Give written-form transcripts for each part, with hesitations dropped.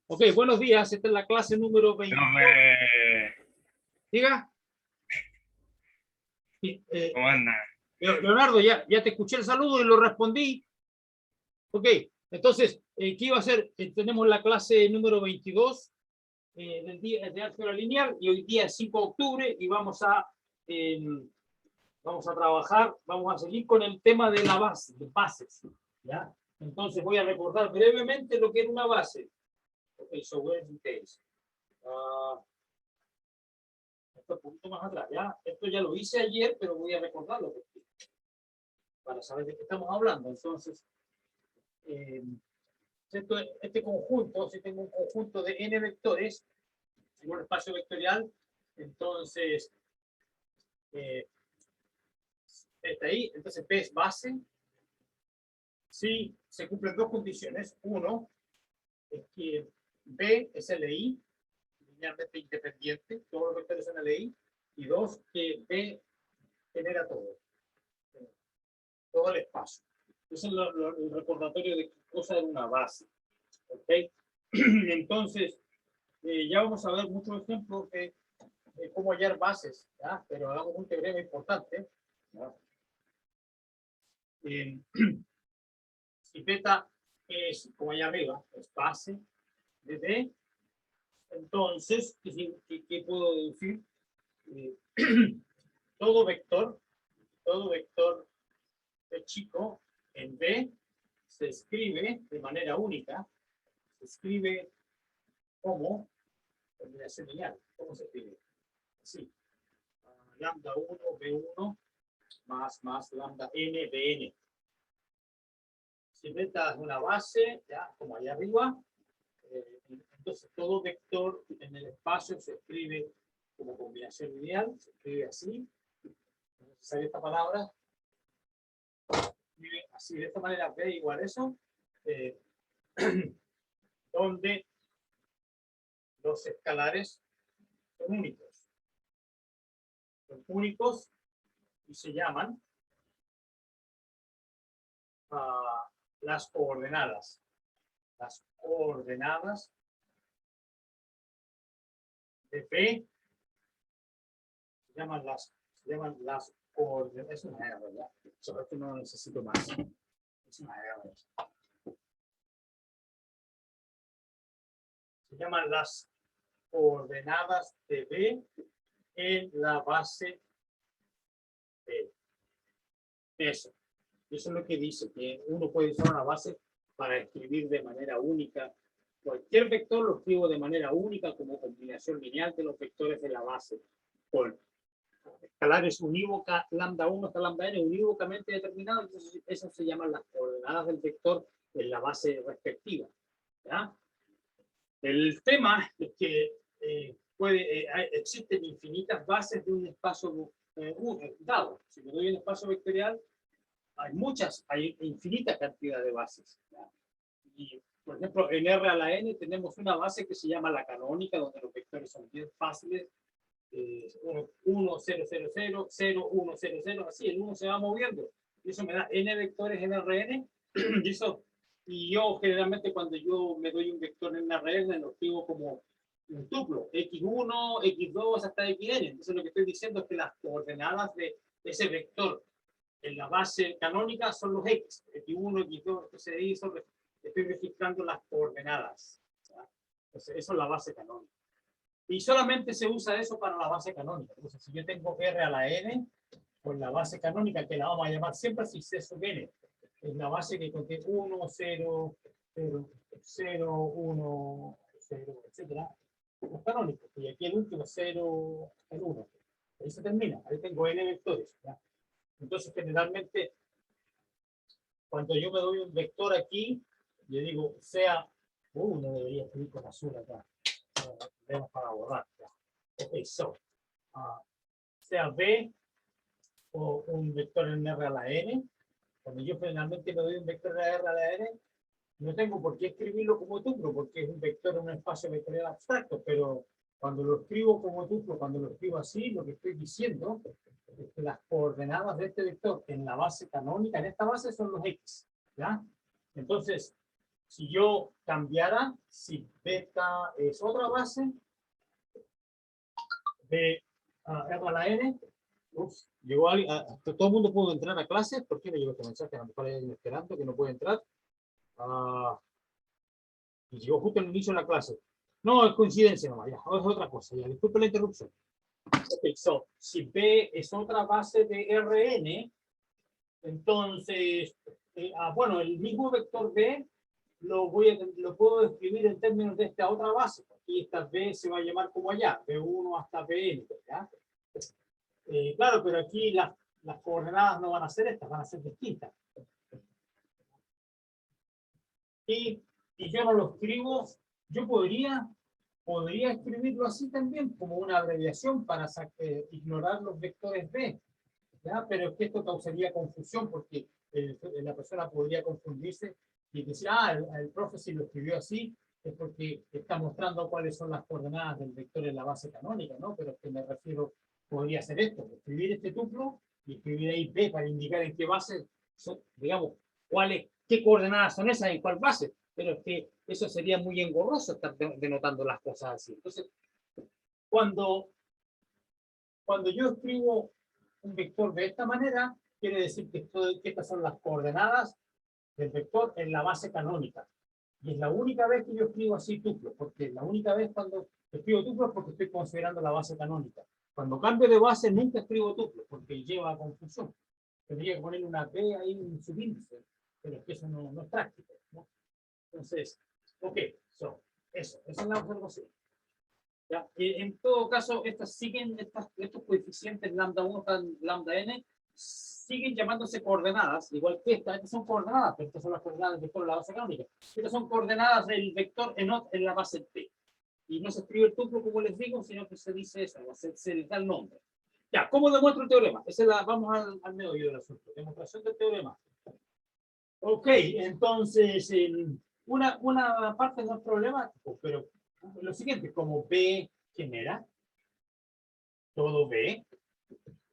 Ok, buenos días. Esta es la clase número 20. Diga. ¿Cómo anda? Leonardo, ya te escuché el saludo y lo respondí. Ok, entonces, ¿qué iba a hacer? Tenemos la clase número 22 del día de álgebra lineal y hoy día es 5 de octubre y vamos a trabajar, vamos a seguir con el tema de la base, de bases. ¿Ya? Entonces voy a recordar brevemente lo que era una base. Ok, so where details. Esto un poquito más atrás, ¿ya? Esto ya lo hice ayer, pero voy a recordarlo para saber de qué estamos hablando. Entonces, este conjunto, si tengo un conjunto de n vectores en un espacio vectorial, entonces, está ahí, entonces P es base. Si se cumplen dos condiciones. Uno, es que B es LI, linealmente independiente, todos los vectores son LI. Y dos, que B genera todo el espacio. Eso es el recordatorio de qué cosa era una base. ¿Ok? Entonces, ya vamos a ver muchos ejemplos de cómo hallar bases, ¿ya? Pero hagamos un teorema importante. Si beta es, como allá arriba, es base de D, entonces, ¿qué puedo deducir? Todo vector de chico en B se escribe de manera única, se escribe como combinación lineal. ¿Cómo se escribe? Así. Lambda 1, B1, más lambda n, Bn. Si beta es una base, ya, como allá arriba, entonces todo vector en el espacio se escribe como combinación lineal, se escribe así. ¿Sabe esta palabra? Así, de esta manera, B igual a eso, donde los escalares son únicos. Son únicos y se llaman las coordenadas. Las coordenadas de B se llaman las coordenadas. Es una R, ¿verdad? Solo que no necesito más. Es una R. Se llaman las coordenadas de B en la base B. Eso es lo que dice, que uno puede usar una base para escribir de manera única. Cualquier vector lo escribo de manera única como combinación lineal de los vectores de la base. Con escalares unívoca, lambda 1 hasta lambda n, unívocamente determinados, entonces esas se llaman las coordenadas del vector en la base respectiva. ¿Ya? El tema es que existen infinitas bases de un espacio dado. Si me doy un espacio vectorial, hay infinitas cantidades de bases. ¿Ya? Y, por ejemplo, en R a la n tenemos una base que se llama la canónica, donde los vectores son bien fáciles. 1, 0, 0, 0, 0, 1, 0, 0, así, el 1 se va moviendo. Y eso me da n vectores en Rn. Y yo generalmente cuando yo me doy un vector en Rn lo escribo como un tuplo, x1, x2 hasta xn. Entonces lo que estoy diciendo es que las coordenadas de ese vector en la base canónica son los x, x1, x2, entonces ahí estoy registrando las coordenadas. Entonces eso es la base canónica. Y solamente se usa eso para la base canónica. Entonces, si yo tengo R a la N, pues la base canónica, que la vamos a llamar siempre así, C sub N, es la base que contiene 1, 0, 0, 0, 1, 0, etc. Los canónicos. Y aquí el último, 0, el 1. Ahí se termina. Ahí tengo N vectores. ¿Ya? Entonces, generalmente, cuando yo me doy un vector aquí, yo digo, sea, no debería escribir con azul acá. Tenemos para borrar. Ok, sea B o un vector en R a la N. Cuando yo finalmente me doy un vector en R a la N, no tengo por qué escribirlo como tuplo, porque es un vector en un espacio vectorial abstracto, pero cuando lo escribo como tuplo, cuando lo escribo así, lo que estoy diciendo es que las coordenadas de este vector en la base canónica, en esta base, son los X. ¿Ya? Entonces, Si yo cambiara, si beta es otra base, de R a la N, llegó alguien, todo el mundo pudo entrar a clase. ¿Por qué me llegó este mensaje? A lo mejor hay alguien esperando que no puede entrar. Y llegó justo al inicio de la clase. No, es coincidencia nomás, ya, es otra cosa, ya, disculpe la interrupción. Ok, so, si B es otra base de Rn, entonces, bueno, el mismo vector B lo puedo escribir en términos de esta otra base. Aquí esta B se va a llamar como allá, B1 hasta Bn, ¿ya? Claro, pero aquí las coordenadas no van a ser estas, van a ser distintas. Y yo no lo escribo, yo podría escribirlo así también, como una abreviación para ignorar los vectores B, ¿ya? Pero es que esto causaría confusión porque la persona podría confundirse y decir, el profe si lo escribió así es porque está mostrando cuáles son las coordenadas del vector en la base canónica, ¿no? Pero es que me refiero, podría ser esto, escribir este tuplo y escribir ahí B para indicar en qué base son, digamos, qué coordenadas son esas, en cuál base. Pero es que eso sería muy engorroso estar denotando las cosas así. Entonces, cuando yo escribo un vector de esta manera, quiere decir que estas son las coordenadas del vector en la base canónica. Y es la única vez que yo escribo así tuplos, porque la única vez cuando escribo tuplos es porque estoy considerando la base canónica. Cuando cambio de base nunca escribo tuplos, porque lleva a confusión. Tendría que ponerle una P ahí en su índice, pero es que eso no es práctico, ¿no? Entonces, ok, esa es la observación. ¿Ya? En todo caso, estos coeficientes lambda 1, lambda n, siguen llamándose coordenadas, igual que estas son coordenadas, pero estas son las coordenadas del vector en la base canónica. Estas son coordenadas del vector en la base T. Y no se escribe el tuplo, como les digo, sino que se dice eso, se les da el nombre. Ya, ¿cómo demuestro el teorema? Vamos al meollo del asunto. Demostración del teorema. Ok, entonces, una parte no es problemático, pero lo siguiente, como B genera todo B,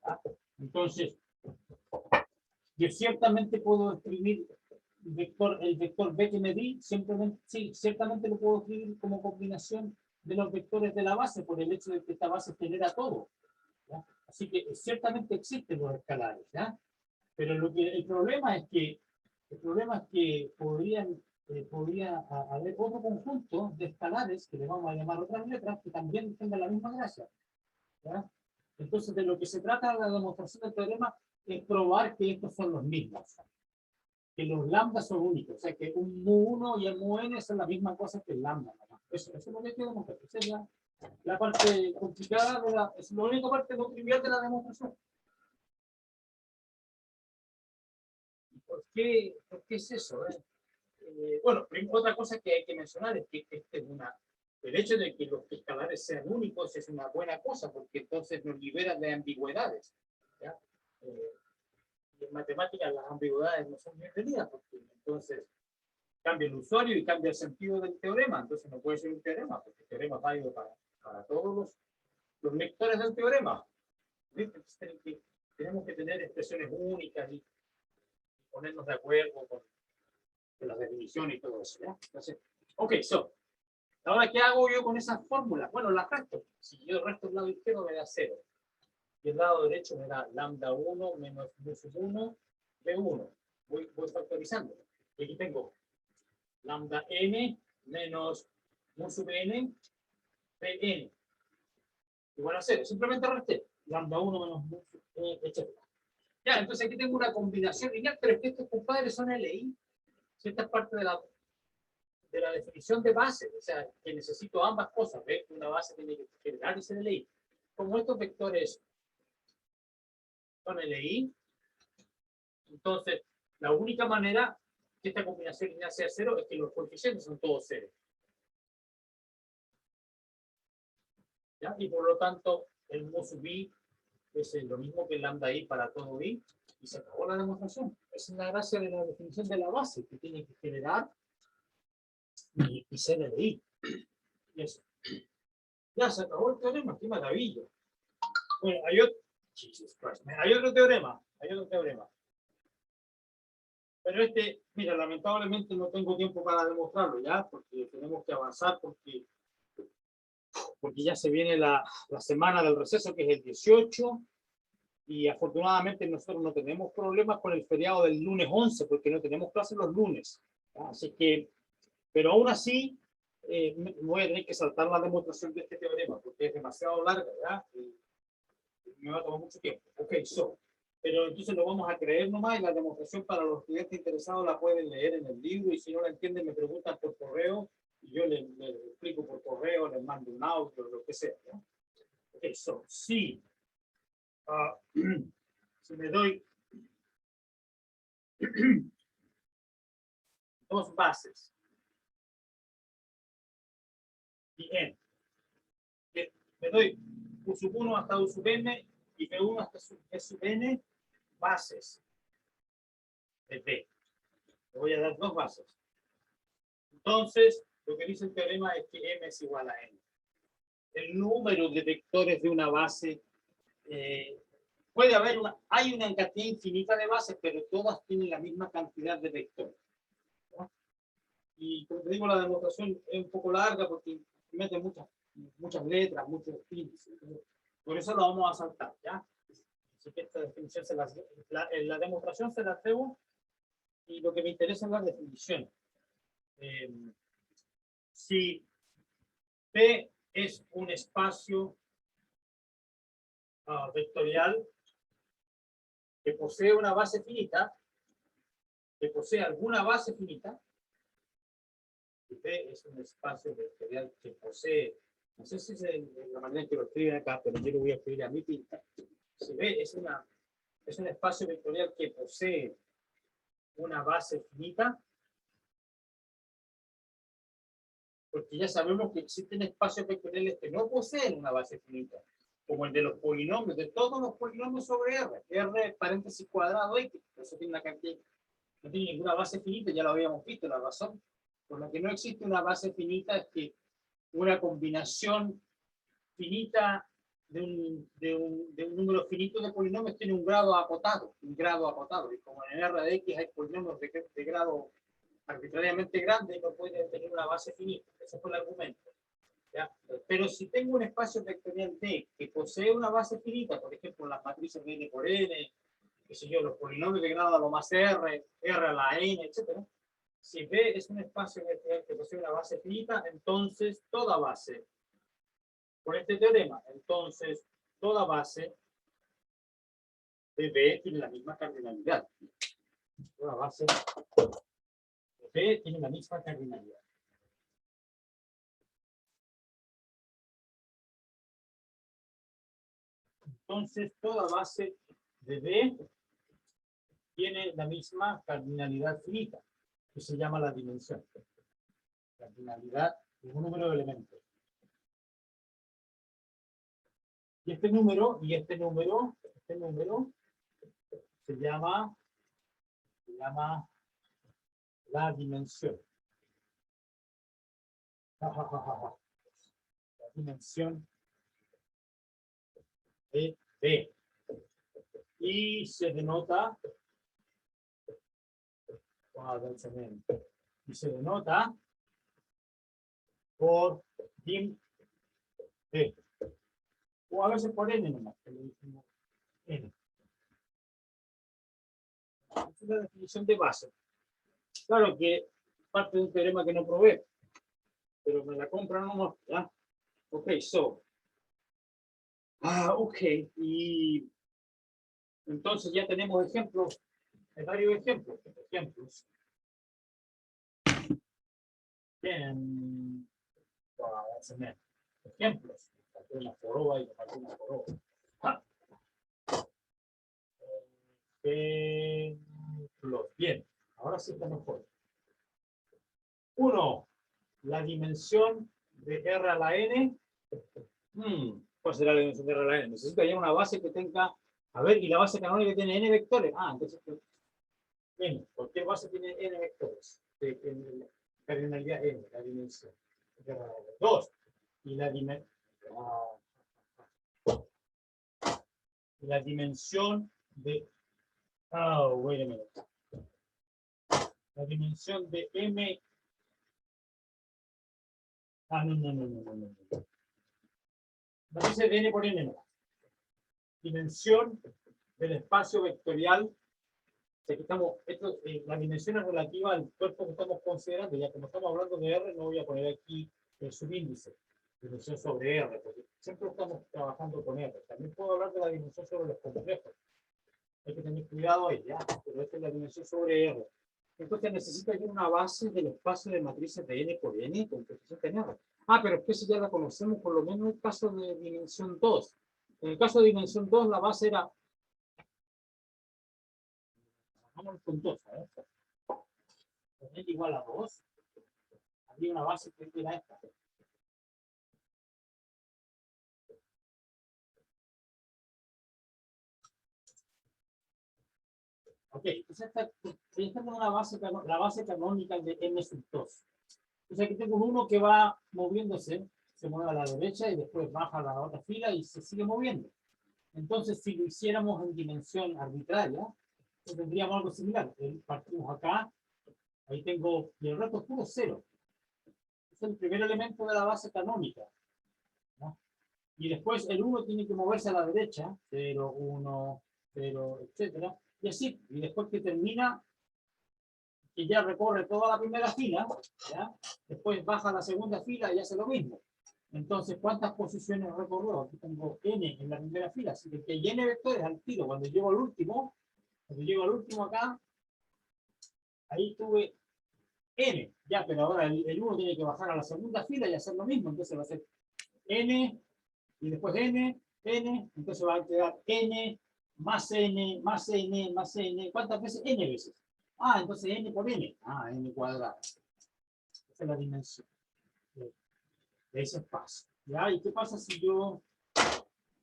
¿verdad? Entonces, yo ciertamente puedo escribir el vector B que me di, sí, ciertamente lo puedo escribir como combinación de los vectores de la base, por el hecho de que esta base genera todo, ¿ya? Así que ciertamente existen los escalares, ¿ya? Pero el problema es que podría haber otro conjunto de escalares que le vamos a llamar otras letras que también tengan la misma gracia, ¿ya? Entonces, de lo que se trata la demostración del teorema es probar que estos son los mismos, que los lambda son únicos, o sea, que un mu1 y el mu_n son la misma cosa que el lambda, ¿no? Eso es lo que hay que demostrar. Esa es la parte complicada, es la única parte no trivial de la demostración. ¿Por qué es eso? Bueno, otra cosa que hay que mencionar es que el hecho de que los escalares sean únicos es una buena cosa, porque entonces nos libera de ambigüedades, ¿ya? Y en matemáticas las ambigüedades no son bienvenidas, porque entonces cambia el usuario y cambia el sentido del teorema, entonces no puede ser un teorema, porque el teorema es válido para todos los lectores del teorema. Entonces, tenemos que tener expresiones únicas y ponernos de acuerdo con las definiciones y todo eso, ¿ya? Entonces, ok, ahora, ¿qué hago yo con esas fórmulas? Bueno, las resto. Si yo resto el lado izquierdo me da 0. Y el lado derecho me da lambda 1 menos mu sub 1, B1. Voy factorizando. Y aquí tengo lambda n menos mu sub n, Bn. Igual a 0. Simplemente resté. Lambda 1 menos mu sub n, etc. Ya, entonces aquí tengo una combinación lineal, pero es que estos compadres son LI. Esta es parte de la definición de base, o sea, que necesito ambas cosas, ¿ves? Una base tiene que generar y ser LI. Como estos vectores son LI, entonces la única manera que esta combinación lineal sea 0 es que los coeficientes son todos 0. ¿Ya? Y por lo tanto, el mu sub i es lo mismo que el lambda i para todo i, y se acabó la demostración. Esa es la gracia de la definición de la base, que tiene que generar y ser LI. Y eso. Ya se acabó el teorema, qué maravilla. Bueno, hay otro teorema. Pero mira, lamentablemente no tengo tiempo para demostrarlo ya, porque tenemos que avanzar, porque ya se viene la semana del receso, que es el 18, y afortunadamente nosotros no tenemos problemas con el feriado del lunes 11, porque no tenemos clases los lunes. Así que, pero aún así, voy a tener que saltar la demostración de este teorema, porque es demasiado larga, ¿ya? Y me va a tomar mucho tiempo. Ok, pero entonces lo vamos a creer nomás, y la demostración para los estudiantes interesados la pueden leer en el libro, y si no la entienden me preguntan por correo, y yo les explico por correo, les mando un audio, lo que sea, ¿no? Ok, sí. Si me doy dos bases y n, me doy U sub 1 hasta U sub n y P1 hasta E sub n bases de P. Le voy a dar dos bases. Entonces, lo que dice el teorema es que M es igual a N. El número de vectores de una base, puede haber hay una cantidad infinita de bases, pero todas tienen la misma cantidad de vectores, ¿no? Y como te digo, la demostración es un poco larga porque mete muchas letras, muchos índices. Por eso lo vamos a saltar, ¿ya? Así que esta definición la demostración se la debo, y lo que me interesa es la definición. Si P es un espacio vectorial que posee una base finita, que posee alguna base finita, y P es un espacio vectorial que posee, no sé si es la manera en que lo escriben acá, pero yo lo voy a escribir a mi pinta. Si B es un espacio vectorial que posee una base finita, porque ya sabemos que existen espacios vectoriales que no poseen una base finita, como el de los polinomios, de todos los polinomios sobre R paréntesis cuadrado X, eso tiene una cantidad, no tiene ninguna base finita, ya lo habíamos visto. La razón por la que no existe una base finita es que una combinación finita de un número finito de polinomios tiene un grado acotado, y como en R de X hay polinomios de grado arbitrariamente grande, no puede tener una base finita. Ese fue el argumento, ¿ya? Pero si tengo un espacio vectorial D que posee una base finita, por ejemplo, las matrices N por N, qué sé yo, los polinomios de grado a lo más R, R a la N, etc. Si B es un espacio vectorial que posee una base finita, entonces toda base, por este teorema, entonces toda base de B tiene la misma cardinalidad. Toda base de B tiene la misma cardinalidad. Entonces, toda base de B tiene la misma cardinalidad finita, que se llama la dimensión. Cardinalidad es un número de elementos. Y este número se llama la dimensión. La dimensión de B. Y se denota por dim B. O a veces por N nomás, que le decimos N. Es la definición de base. Claro que parte de un teorema que no probé, pero me la compran nomás, ¿ya? Ok, ok, y entonces ya tenemos ejemplos, hay varios ejemplos. Bien, ejemplos. Una foroba y una foroba. Ejemplos. Bien, ahora sí está mejor. 1. La dimensión de R a la N. ¿Cuál será la dimensión de R a la N? Necesito ya una base que tenga. A ver, y la base canónica tiene N vectores. Entonces. N. Cualquier base tiene N vectores. Cardinalidad N, la dimensión. 2. Y la dimensión de. Wait a minute. La dimensión de M. Ah, no. Matrices de N por N no. Dimensión del espacio vectorial. Aquí estamos, la dimensión es relativa al cuerpo que estamos considerando. Ya como estamos hablando de R, no voy a poner aquí el subíndice. Dimensión sobre R, porque siempre estamos trabajando con R. También puedo hablar de la dimensión sobre los complejos. Hay que tener cuidado ahí, ya. Pero esta es la dimensión sobre R. Entonces necesito aquí una base del espacio de matrices de N por N con coeficiente en R. Ah, pero es que si ya la conocemos, por lo menos en el caso de dimensión 2. En el caso de dimensión 2, la base era... Vamos con 2, ¿sabes? N igual a 2. Había una base que era esta. Ok, entonces esta es una base, la base canónica de M sub 2. Entonces aquí tengo un 1 que va moviéndose, se mueve a la derecha y después baja a la otra fila y se sigue moviendo. Entonces, si lo hiciéramos en dimensión arbitraria, pues tendríamos algo similar. Partimos acá, ahí tengo, y el resto es puro 0. Es el primer elemento de la base canónica, ¿no? Y después el 1 tiene que moverse a la derecha, 0, 1, 0, etcétera. Y así, y después que termina, que ya recorre toda la primera fila, ¿ya? Después baja a la segunda fila y hace lo mismo. Entonces, ¿cuántas posiciones recorrió? Aquí tengo n en la primera fila, así que hay n vectores al tiro. Cuando llego al último acá, ahí tuve n, ya, pero ahora el 1 tiene que bajar a la segunda fila y hacer lo mismo. Entonces va a ser n, y después n, entonces va a quedar n, más n, más n, más n. ¿Cuántas veces? N veces. Ah, entonces n por n. Ah, n cuadrado. Esa es la dimensión de ese espacio. ¿Ya? ¿Y qué pasa si yo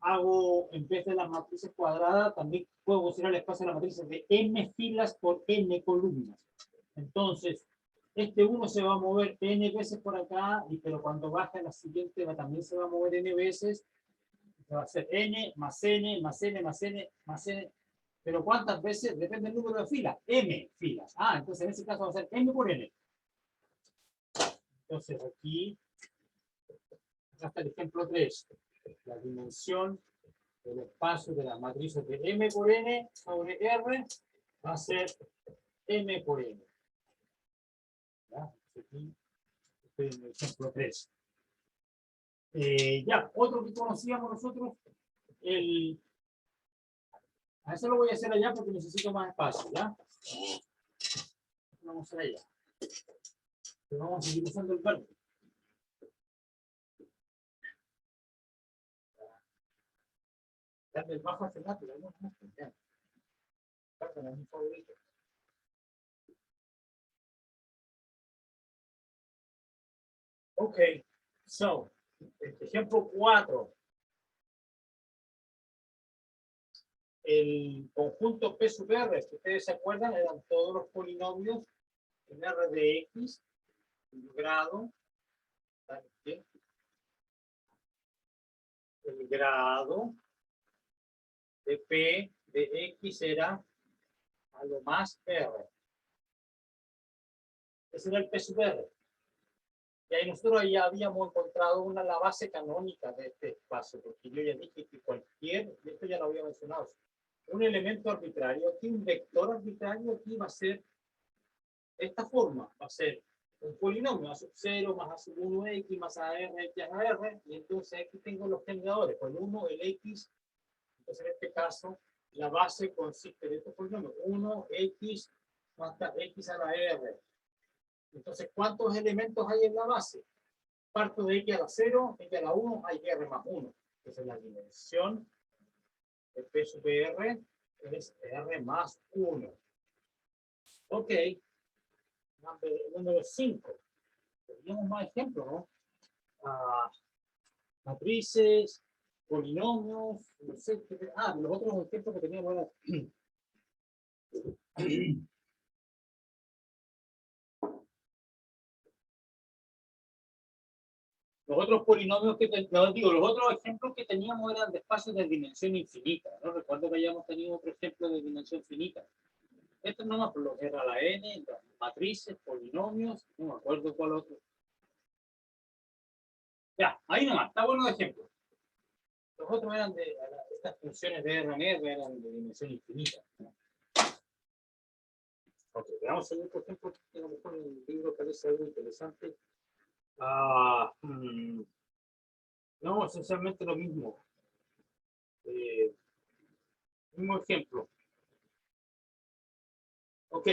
hago, en vez de las matrices cuadradas, también puedo considerar el espacio de las matrices de m filas por n columnas? Entonces, este 1 se va a mover n veces por acá, pero cuando baje a la siguiente también se va a mover n veces. Va a ser n más n más n más n más n. Pero ¿cuántas veces? Depende del número de filas. M filas. Ah, entonces en ese caso va a ser m por n. Entonces aquí, acá está el ejemplo 3. La dimensión del espacio de las matrices de m por n sobre r va a ser m por n. ¿Ya? Aquí estoy en el ejemplo 3. Ya, otro que conocíamos nosotros, a eso lo voy a hacer allá porque necesito más espacio, ¿ya? Vamos a hacer allá. Pero vamos a seguir usando el verbo. Darle el bajo hace rato, ¿no? Ya. Es mi favorito. Ok, so, ejemplo 4. El conjunto P sub R, si ustedes se acuerdan, eran todos los polinomios en R de X, el grado, ¿sí? El grado de P de X era a lo más R. Ese era el P sub R. Y ahí nosotros ya habíamos encontrado la base canónica de este espacio, porque yo ya dije que cualquier, y esto ya lo había mencionado, un elemento arbitrario, aquí un vector arbitrario, aquí va a ser esta forma, va a ser un polinomio, a sub 0 más a sub 1x más a r, x a r, y entonces aquí tengo los generadores, con 1, el x, entonces en este caso, la base consiste de estos polinomios, 1x más x a la r. Entonces, ¿cuántos elementos hay en la base? Parto de x a la 0, x a la 1, hay r más 1. Esa es la dimensión de P sub R, es r más 1. Ok. Número 5. Teníamos más ejemplos, ¿no? Matrices, polinomios, no sé, los otros ejemplos que teníamos eran... Los otros polinomios los otros ejemplos que teníamos eran de espacios de dimensión infinita, ¿no? Recuerdo que hayamos tenido otro ejemplo de dimensión finita. Esto nomás por lo que era la n, las matrices, polinomios, no me acuerdo cuál otro. Ya, ahí nomás, está bueno de ejemplo. Los otros eran de, estas funciones de RNR eran de dimensión infinita. Ok, veamos el otro ejemplo, que a lo mejor en el libro parece algo interesante. No, esencialmente lo mismo. Mismo ejemplo. Ok.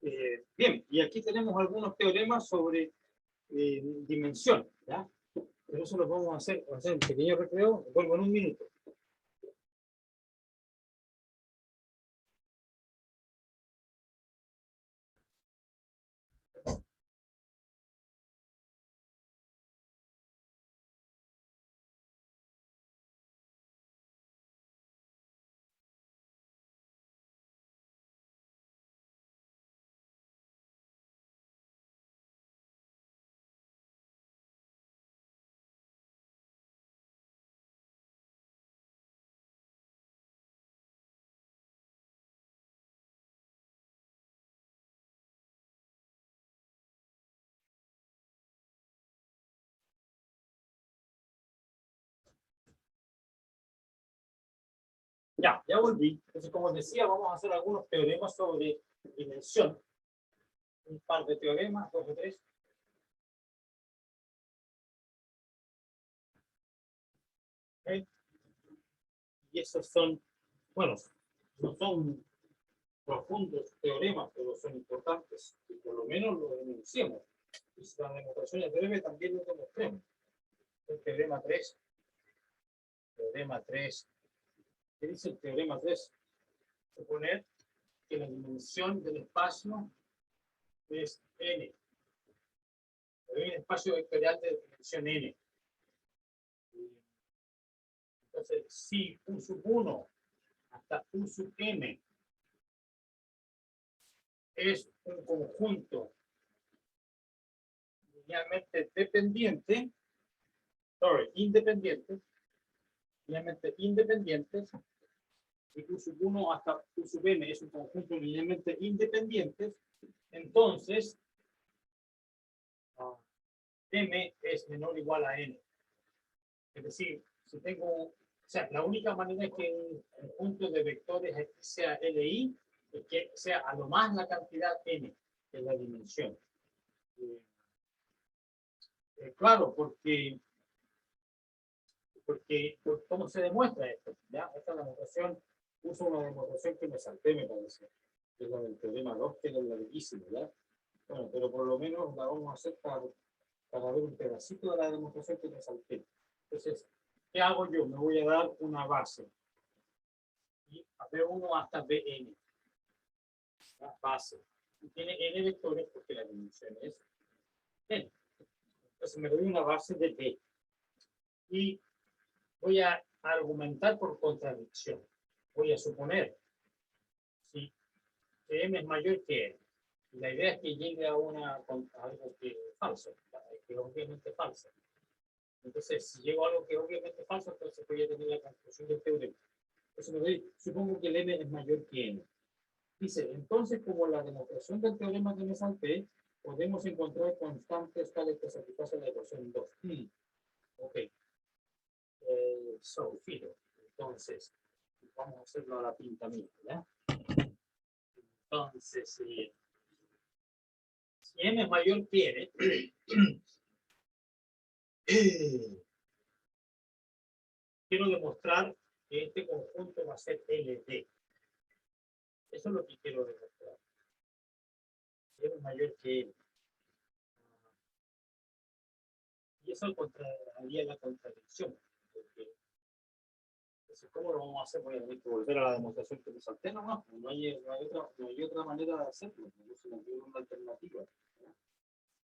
Bien, y aquí tenemos algunos teoremas sobre dimensión, ¿ya? Pero eso lo vamos a hacer un pequeño recreo, vuelvo en un minuto. Ya volví. Entonces, como decía, vamos a hacer algunos teoremas sobre dimensión. Un par de teoremas, dos o tres. ¿Okay? Y esos son, bueno, no son profundos teoremas, pero son importantes. Y por lo menos lo denunciamos. Y si la demostración es breve, también lo demostremos. El teorema 3. Teorema 3. ¿Qué dice el teorema 3? Suponer que la dimensión del espacio es n. Hay un espacio vectorial de dimensión n. Entonces, si U sub 1 hasta U sub m es un conjunto linealmente dependiente, linealmente independientes, si U sub 1 hasta U sub n es un conjunto linealmente independiente, entonces m es menor o igual a n. Es decir, si tengo, o sea, la única manera que un conjunto de vectores aquí sea LI es que sea a lo más la cantidad n, que es la dimensión. Claro, porque ¿cómo se demuestra esto? ¿Ya? Esta demostración, uso una demostración que me salté, me parece, que es la del teorema 2, que es larguísimo, ¿ya? Bueno, pero por lo menos la vamos a hacer para ver un pedacito de la demostración que me salté. Entonces, ¿qué hago yo? Me voy a dar una base. Y B1 hasta Bn. La base. Y tiene n vectores porque la dimensión es n. Entonces me doy una base de B. Y voy a argumentar por contradicción. Voy a suponer si m es mayor que n. La idea es que llegue a algo que es falso, que es obviamente falso. Entonces, si llego a algo que es obviamente falso, entonces voy a tener la conclusión del teorema. Entonces me doy, supongo que el m es mayor que n. Dice, entonces, como la demostración del teorema que me salté, podemos encontrar constantes tales que satisfacen la ecuación 2. Ok. Filo. Entonces, vamos a hacerlo a la pintamiento, ¿ya? Entonces, si m es mayor que n, quiero demostrar que este conjunto va a ser LD. Eso es lo que quiero demostrar. Si m es mayor que n. Y eso haría la contradicción. Porque, entonces, ¿cómo lo vamos a hacer? Voy a tener que volver a la demostración que me salté nomás. No hay otra manera de hacerlo. No se me ocurre una alternativa.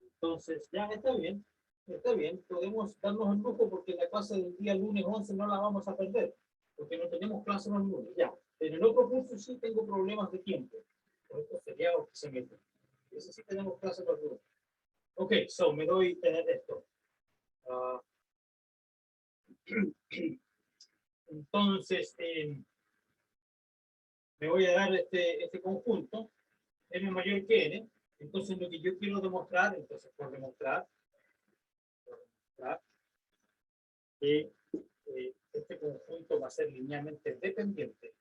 Entonces, ya está bien. Está bien. Podemos darnos el lujo porque la clase del día lunes 11 no la vamos a perder. Porque no tenemos clase los lunes. Ya. Pero en otro curso sí tengo problemas de tiempo. Por esto sería oficialmente. Eso sí tenemos clase los lunes. Ok, me doy esto. Entonces, me voy a dar este conjunto, n mayor que n. Entonces lo que yo quiero demostrar, entonces por demostrar que este conjunto va a ser linealmente dependiente.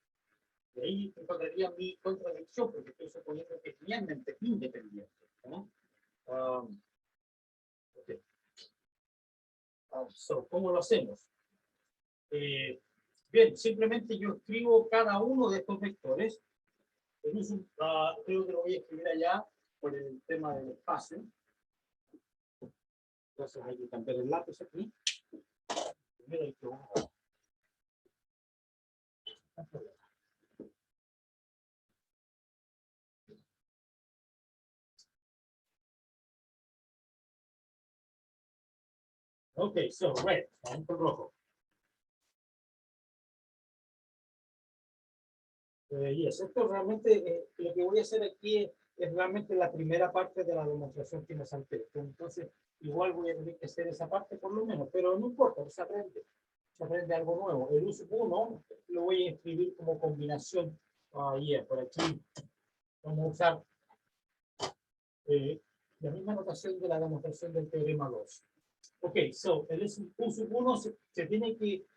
Y ahí encontraría mi contradicción, porque estoy suponiendo que es linealmente independiente, ¿no? Okay. So, ¿cómo lo hacemos? Bien, simplemente yo escribo cada uno de estos vectores. Creo que lo voy a escribir allá por el tema del espacio. Entonces hay que cambiar el lápiz aquí. Primero hay que bajar. Ok, so red, vamos con rojo. Yes, esto realmente, lo que voy a hacer aquí es realmente la primera parte de la demostración que me salté. Entonces, igual voy a tener que hacer esa parte por lo menos, pero no importa, se aprende algo nuevo. El uso 1 lo voy a escribir como combinación. Por aquí vamos a usar la misma notación de la demostración del teorema 2. Ok, so, el uso 1 se tiene que,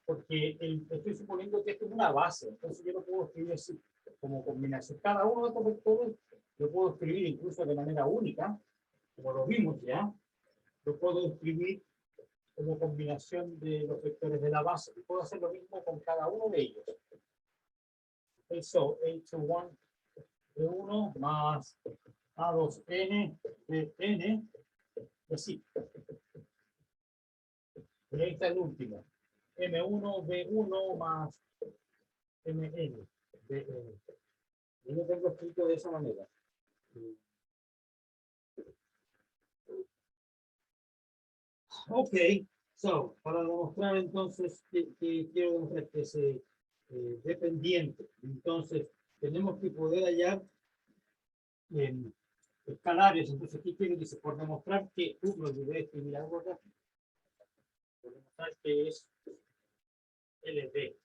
porque estoy suponiendo que esto es una base, entonces yo lo puedo escribir así, como combinación. Cada uno de estos vectores lo puedo escribir incluso de manera única, como lo vimos ya, lo puedo escribir como combinación de los vectores de la base. Y puedo hacer lo mismo con cada uno de ellos. Okay, so, H1 de 1 más A2N de N, y así. Y ahí está el último. M1 B1 más MN de N. Yo lo tengo escrito de esa manera. Ok, so, para demostrar entonces que quiero demostrar que es dependiente, entonces tenemos que poder hallar escalares. Entonces, ¿qué quiere decir? Por demostrar que, lo olvidé escribir algo acá, por demostrar que es LD.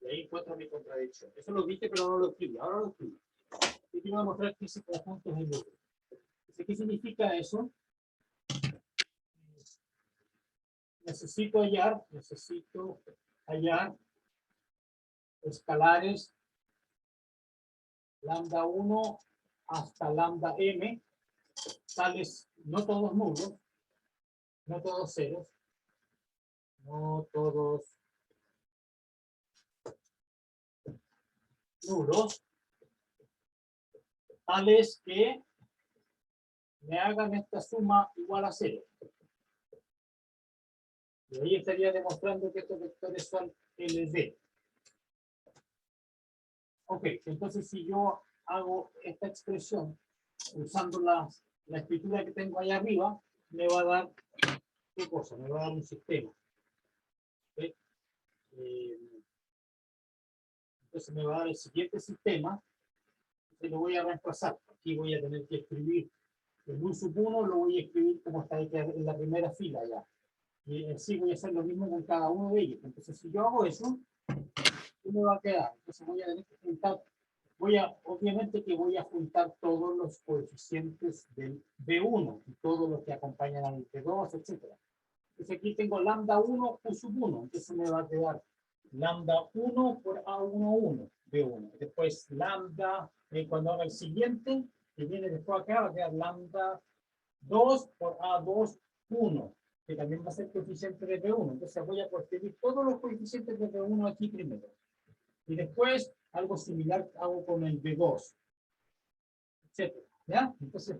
Y ahí encuentro mi contradicción. Eso lo dije, pero no lo escribí. Ahora lo escribí. Y quiero demostrar que ese conjunto es LD. ¿Qué significa eso? Necesito hallar escalares lambda 1 hasta lambda m, tales, no todos nulos, no todos ceros, no todos nulos, tales que me hagan esta suma igual a 0. Y ahí estaría demostrando que estos vectores son LD. Ok, entonces si yo hago esta expresión usando la escritura que tengo ahí arriba, me va a dar, ¿qué cosa? Me va a dar un sistema. ¿Okay? Entonces me va a dar el siguiente sistema, y lo voy a reemplazar. Aquí voy a tener que escribir el U sub 1, lo voy a escribir como está ahí en la primera fila ya. Y así voy a hacer lo mismo con cada uno de ellos. Entonces si yo hago eso, ¿qué me va a quedar? Entonces voy a tener que juntar, obviamente que voy a juntar todos los coeficientes del B1 y todos los que acompañan al B2, etc. Entonces aquí tengo lambda 1 U sub 1, entonces me va a quedar lambda 1 por A11 B1. Después lambda, cuando haga el siguiente, que viene después acá, va a quedar lambda 2 por A2 1, que también va a ser coeficiente de B1. Entonces voy a escribir todos los coeficientes de B1 aquí primero. Y después algo similar hago con el B2, etc. ¿Ya? Entonces,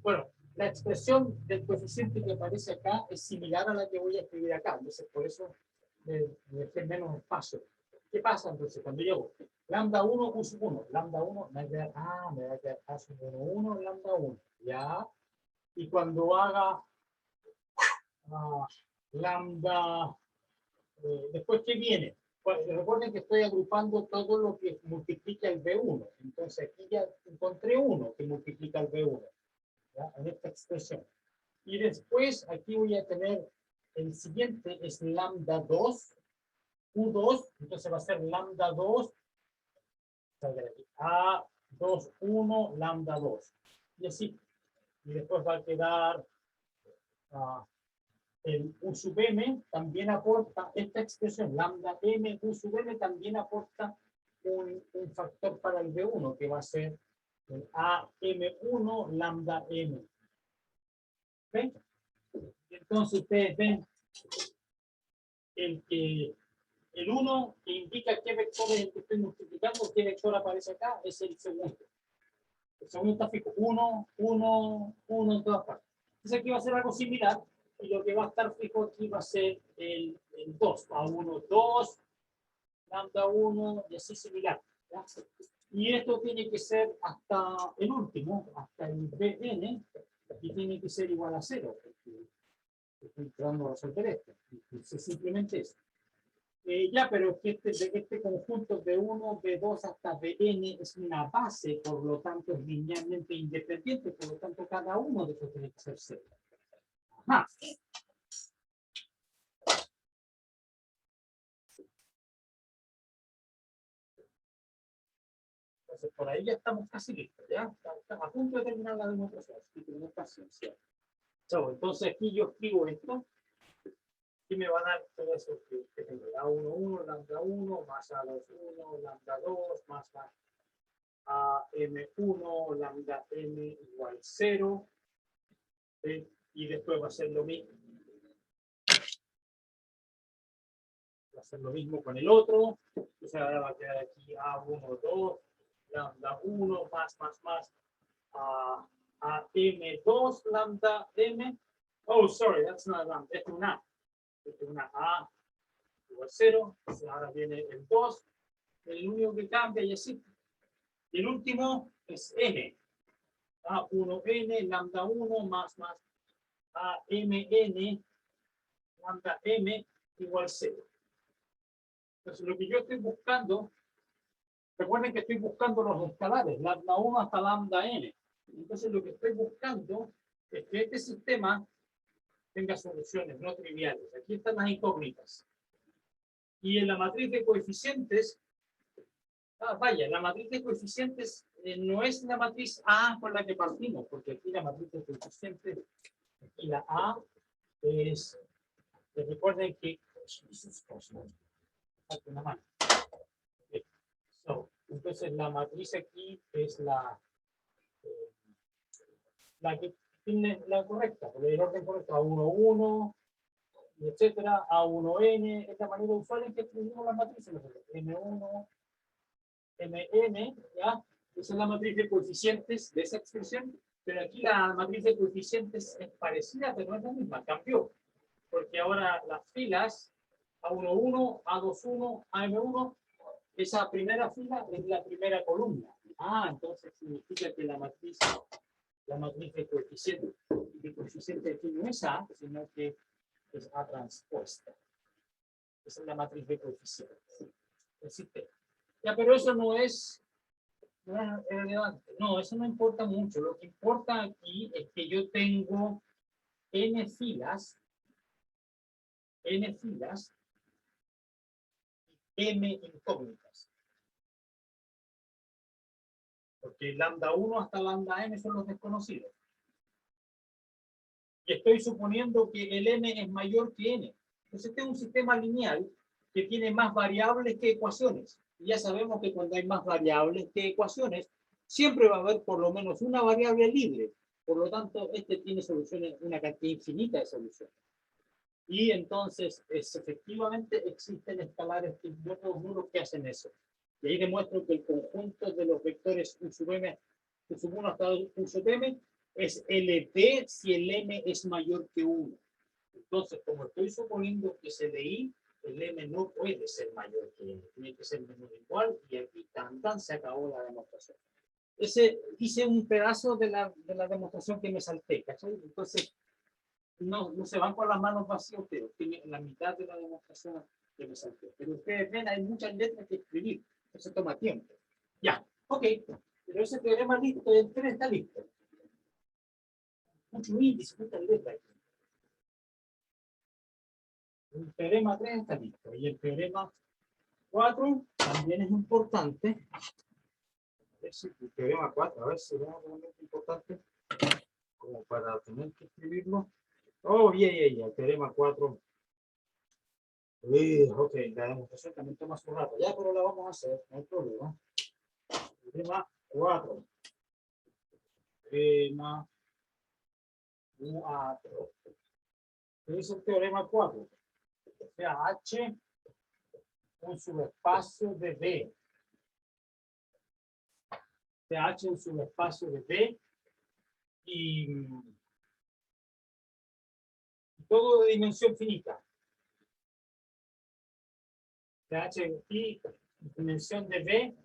bueno, la expresión del coeficiente que aparece acá es similar a la que voy a escribir acá. Entonces, por eso me dejé menos espacio. ¿Qué pasa entonces cuando llego? Lambda 1, U sub 1. Lambda 1, me va a quedar A sub 1, 1, lambda 1. ¿Ya? Y cuando haga lambda, después, ¿qué viene? Pues, recuerden que estoy agrupando todo lo que multiplica el B1. Entonces, aquí ya encontré uno que multiplica el B1. ¿Ya? En esta expresión. Y después aquí voy a tener el siguiente, es lambda 2, U2, entonces va a ser lambda 2 A2, 1, lambda 2. Y así. Y después va a quedar el U sub m también aporta esta expresión, lambda m U sub m también aporta un factor para el B1 que va a ser el AM1 lambda m. ¿Ven? Entonces ustedes ven el 1 que indica qué vector es el que estoy multiplicando, qué vector aparece acá, es el segundo. El segundo está fijo, 1, 1, 1 en todas partes. Entonces aquí va a ser algo similar, y lo que va a estar fijo aquí va a ser el 2, A1, 2, lambda 1, y así similar. ¿Ya? Y esto tiene que ser hasta el último, hasta el Bn, y tiene que ser igual a 0, porque estoy tratando de resolver esto. Entonces, simplemente eso. Ya, pero es que este conjunto B1, B2 hasta Bn es una base, por lo tanto es linealmente independiente, por lo tanto cada uno de estos tiene que ser 0. Ajá. Entonces por ahí ya estamos casi listos, ¿ya? Estamos a punto de terminar la demostración, así que tenemos paciencia. Chau, entonces aquí yo escribo esto, y me va a dar todo eso que tengo, A11, lambda 1, más A21, lambda 2, más AM1, lambda m igual 0, y después va a ser lo mismo. Va a ser lo mismo con el otro, entonces ahora va a quedar aquí A1, 2, lambda 1, más, AM2, lambda m. Oh, sorry, that's not lambda, es una A igual 0, entonces ahora viene el 2, el único que cambia y así. Y el último es n. A1n, lambda 1, más AMN, lambda m igual 0. Entonces lo que yo estoy buscando, recuerden que estoy buscando los escalares, lambda 1 hasta lambda n. Entonces lo que estoy buscando es que este sistema tenga soluciones no triviales. Aquí están las incógnitas. Y en la matriz de coeficientes, la matriz de coeficientes no es la matriz A con la que partimos, porque aquí la matriz de coeficientes, aquí la A es, recuerden que entonces la matriz aquí es la que tiene la correcta, porque el orden correcto A11, etcétera, A1n, es la manera usual en que escribimos las matrices, M1, Mn, ¿ya? Esa es la matriz de coeficientes de esa expresión, pero aquí la matriz de coeficientes es parecida, pero no es la misma, cambió, porque ahora las filas A11, A21, AM1, esa primera fila es la primera columna. Entonces significa que la matriz de coeficiente aquí no es A, sino que es A transpuesta. Esa es la matriz de coeficientes. Existe. Ya, pero eso no es relevante. No, eso no importa mucho. Lo que importa aquí es que yo tengo n filas, m incógnitas. Porque lambda 1 hasta lambda m son los desconocidos. Y estoy suponiendo que el n es mayor que n. Entonces este es un sistema lineal que tiene más variables que ecuaciones. Y ya sabemos que cuando hay más variables que ecuaciones, siempre va a haber por lo menos una variable libre. Por lo tanto, este tiene soluciones, una cantidad infinita de soluciones. Y entonces, efectivamente, existen escalares y otros números que hacen eso. Y ahí demuestro que el conjunto de los vectores U sub m, U sub 1 hasta U sub m, es LP si el m es mayor que 1. Entonces, como estoy suponiendo que es LI, el m no puede ser mayor que n, tiene que ser menor o igual, y aquí tan se acabó la demostración. Hice un pedazo de la demostración que me salté, ¿cachai? Entonces, no se van con las manos vacías ustedes, tienen la mitad de la demostración que me salté. Pero ustedes ven, hay muchas letras que escribir, eso toma tiempo. Ya, ok, pero ese teorema listo, el 3 está listo. Mucho índice, muchas letras. El teorema 3 está listo, y el teorema 4 también es importante. El teorema 4, a ver si es realmente importante como para tener que escribirlo. Oh, el teorema 4. Ok, la demostración también toma su rato, ya, pero la vamos a hacer, no hay problema. Teorema 4. Teorema 4. ¿Qué dice el teorema 4? O sea, H un subespacio de B. O sea, H un subespacio de B y todo de dimensión finita. De H y dimensión de B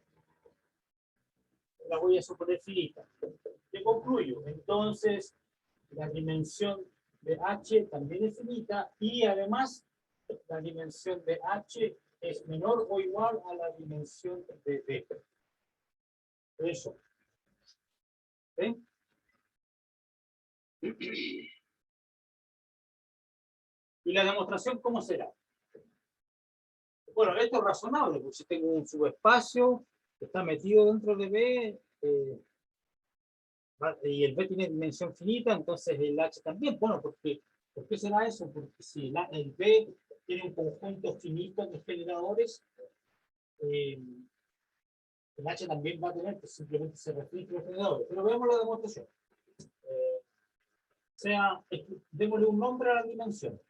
la voy a suponer finita. ¿Qué concluyo? Entonces, la dimensión de H también es finita y además la dimensión de H es menor o igual a la dimensión de B. Eso. ¿Sí? ¿Y la demostración cómo será? Bueno, esto es razonable, porque si tengo un subespacio que está metido dentro de B, y el B tiene dimensión finita, entonces el H también. Bueno, ¿por qué será eso? Porque si el B tiene un conjunto finito de generadores, el H también va a tener, que simplemente se restringe los generadores. Pero veamos la demostración. Démosle un nombre a la dimensión.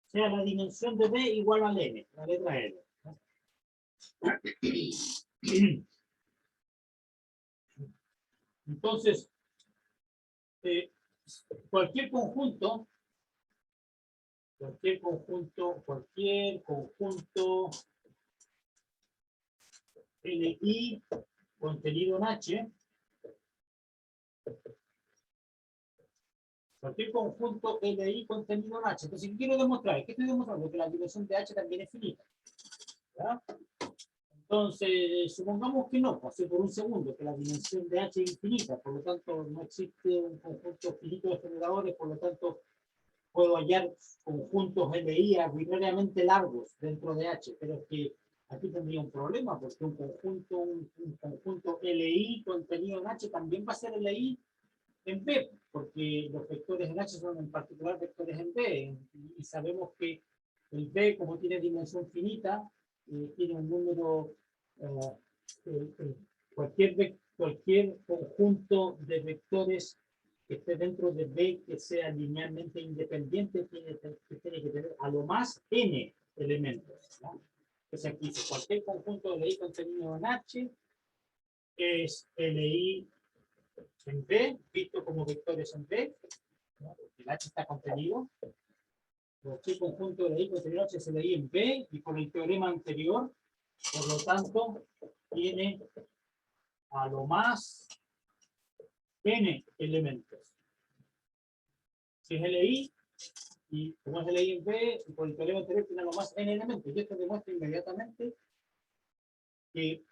Sea la dimensión de B igual al N, la letra N. Entonces, cualquier conjunto LI contenido en H, cualquier conjunto LI contenido en H. Entonces, ¿qué quiero demostrar? ¿Qué estoy demostrando? Que la dimensión de H también es finita. ¿Ya? Entonces, supongamos que no, pasé por un segundo, que la dimensión de H es infinita, por lo tanto no existe un conjunto finito de generadores, por lo tanto puedo hallar conjuntos LI arbitrariamente largos dentro de H, pero es que aquí tendría un problema, porque un conjunto LI contenido en H también va a ser LI en B, porque los vectores en H son en particular vectores en B, y sabemos que el B, como tiene dimensión finita, tiene un número, cualquier conjunto de vectores que esté dentro de B que sea linealmente independiente tiene que tener a lo más n elementos, ¿no? Entonces aquí dice cualquier conjunto de LI contenido en H es LI en B, visto como vectores en B, ¿no? El H está contenido. Cualquier conjunto de LI contenido en H es LI en B, y por el teorema anterior, por lo tanto, tiene a lo más n elementos. Si es LI, y como es LI en B, y por el teorema anterior tiene a lo más n elementos. Y esto demuestra inmediatamente que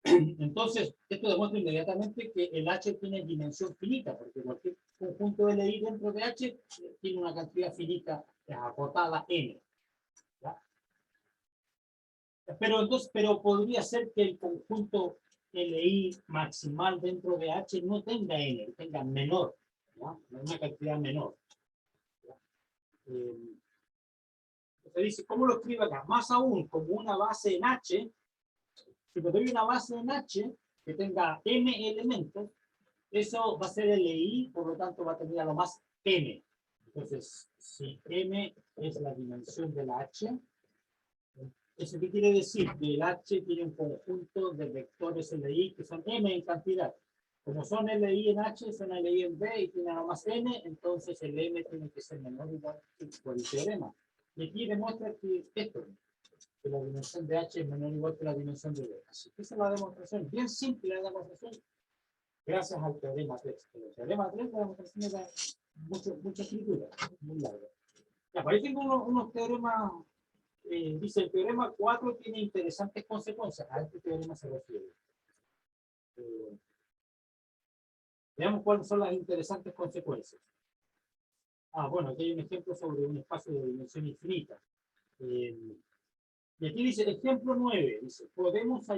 entonces, esto demuestra inmediatamente que el H tiene dimensión finita, porque cualquier conjunto de LI dentro de H tiene una cantidad finita acotada n. ¿Ya? Pero podría ser que el conjunto LI maximal dentro de H no tenga n, tenga menor, ¿ya? Una cantidad menor. Se dice, ¿cómo lo escribo acá? Más aún, como una base en H, si me doy una base en H que tenga m elementos, eso va a ser LI, por lo tanto va a tener a lo más m. Entonces, si m es la dimensión de la H, ¿eso qué quiere decir? Que el H tiene un conjunto de vectores LI que son m en cantidad. Como son LI en H, son LI en B y tienen a lo más n, entonces el m tiene que ser menor o igual por el teorema. Y aquí demuestra que esto, que la dimensión de H es menor o igual que la dimensión de B. Así que esa es la demostración, bien simple la demostración, gracias al teorema 3. El teorema 3, la demostración era mucha escritura, muy larga. Ya, por ahí tengo unos teoremas, dice el teorema 4 tiene interesantes consecuencias. A este teorema se refiere. Veamos cuáles son las interesantes consecuencias. Bueno, aquí hay un ejemplo sobre un espacio de dimensión infinita. Y aquí dice, ejemplo 9, dice, podemos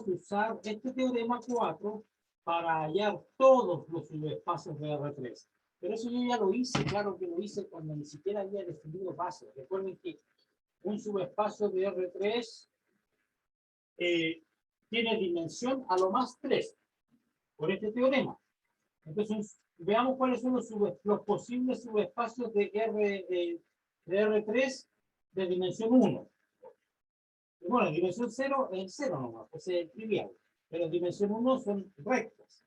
usar este teorema 4 para hallar todos los subespacios de R3. Pero eso yo ya lo hice, claro que lo hice cuando ni siquiera había definido bases. Recuerden que un subespacio de R3 tiene dimensión a lo más 3, por este teorema. Entonces, veamos cuáles son los posibles subespacios de R3 de dimensión 1. Bueno, en dimensión 0 es 0 nomás, pues es trivial. Pero en dimensión 1 son rectas.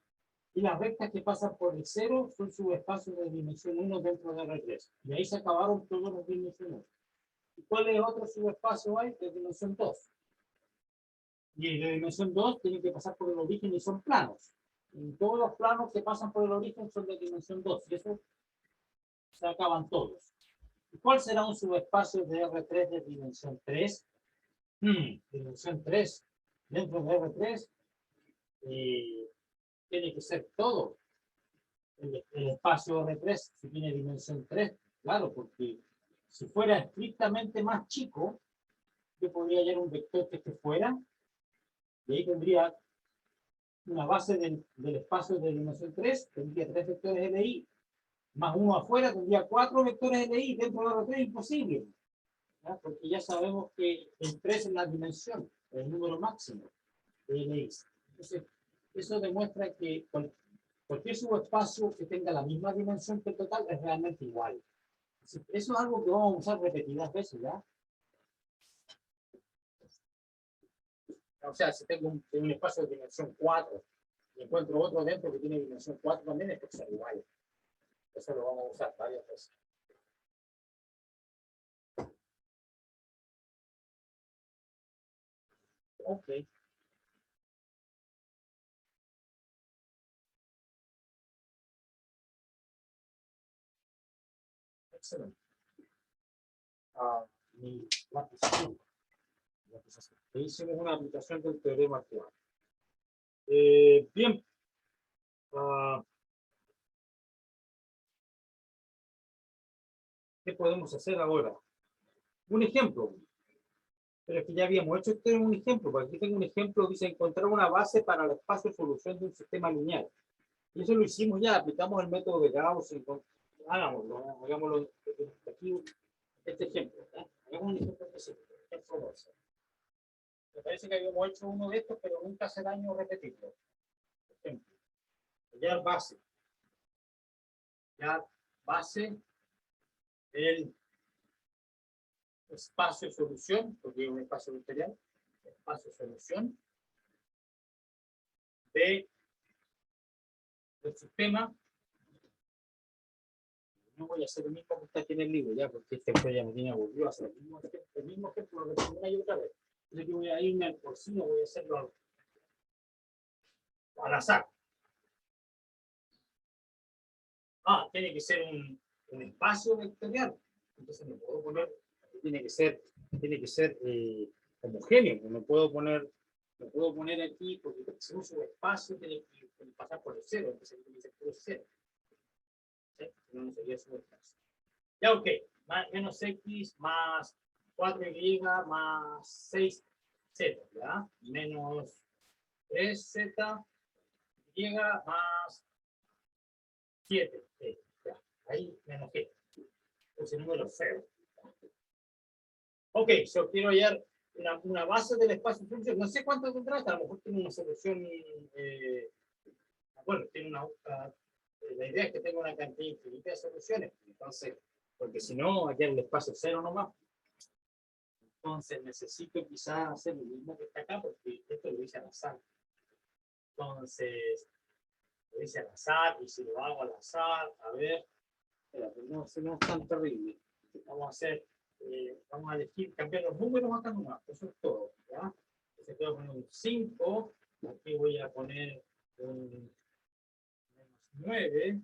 Y las rectas que pasan por el 0 son subespacios de dimensión 1 dentro de R3. Y ahí se acabaron todos los dimensiones 1. ¿Y cuál otro subespacio hay? De dimensión 2. Y de dimensión 2 tienen que pasar por el origen y son planos. Y todos los planos que pasan por el origen son de dimensión 2. Y eso se acaban todos. ¿Y cuál será un subespacio de R3 de dimensión 3? Dimensión 3 dentro de R3 tiene que ser todo el espacio R3 si tiene dimensión 3, claro, porque si fuera estrictamente más chico, yo podría hallar un vector que esté fuera, y ahí tendría una base del espacio de dimensión 3, tendría 3 vectores LI, más uno afuera, tendría 4 vectores LI dentro de R3, imposible. ¿Ya? Porque ya sabemos que el 3 es la dimensión, el número máximo de LI. Entonces, eso demuestra que cualquier subespacio que tenga la misma dimensión que el total es realmente igual. Eso es algo que vamos a usar repetidas veces, ¿ya? O sea, si tengo un espacio de dimensión 4 y encuentro otro dentro que tiene dimensión 4 también, es que sea igual. Eso lo vamos a usar varias veces. Ok. Excelente. Mi lápiz azul. Hicimos una aplicación del teorema actual. Bien. ¿Qué podemos hacer ahora? Un ejemplo. Pero es que ya habíamos hecho un ejemplo, porque aquí tengo un ejemplo, dice encontrar una base para el espacio de solución de un sistema lineal. Y eso lo hicimos ya, aplicamos el método de Gauss, hagámoslo aquí, este ejemplo. Hagamos un ejemplo específico, ejemplo 12. Me parece que habíamos hecho uno de estos, pero nunca hace daño repetirlo. Por ejemplo, hallar base. Hallar base del espacio solución, porque es un espacio vectorial, espacio solución del sistema. No voy a hacer el mismo que está aquí en el libro, ya, porque este ya me tiene aburrido hacer el mismo ejemplo, lo que una y otra vez. Entonces yo voy a irme al porcino, voy a hacerlo al azar. Tiene que ser un espacio vectorial. Entonces no puedo poner, tiene que ser homogéneo, no puedo poner aquí, porque si uso espacio, tiene que pasar por el cero, entonces tiene que ser por el cero. ¿Sí? No sería subespacio. Ya, ok. Menos x más 4y más 6z, ¿ya? Menos 3z, y más 7. Ya. Ahí menos g. Ese número 0. Ok, yo quiero hallar una base del espacio función. No sé cuánto tendrá, a lo mejor tiene una solución. Bueno, tiene la idea es que tenga una cantidad infinita de soluciones. Entonces, porque si no, aquí el espacio 0 nomás. Entonces necesito quizás hacer lo mismo que está acá, porque esto lo hice al azar. Entonces, lo hice al azar, y si lo hago al azar, a ver, espérate, no es tan terrible. Vamos a elegir, cambiar los números acá nomás, eso es todo, ¿ya? Entonces voy a poner un 5, aquí voy a poner un -9,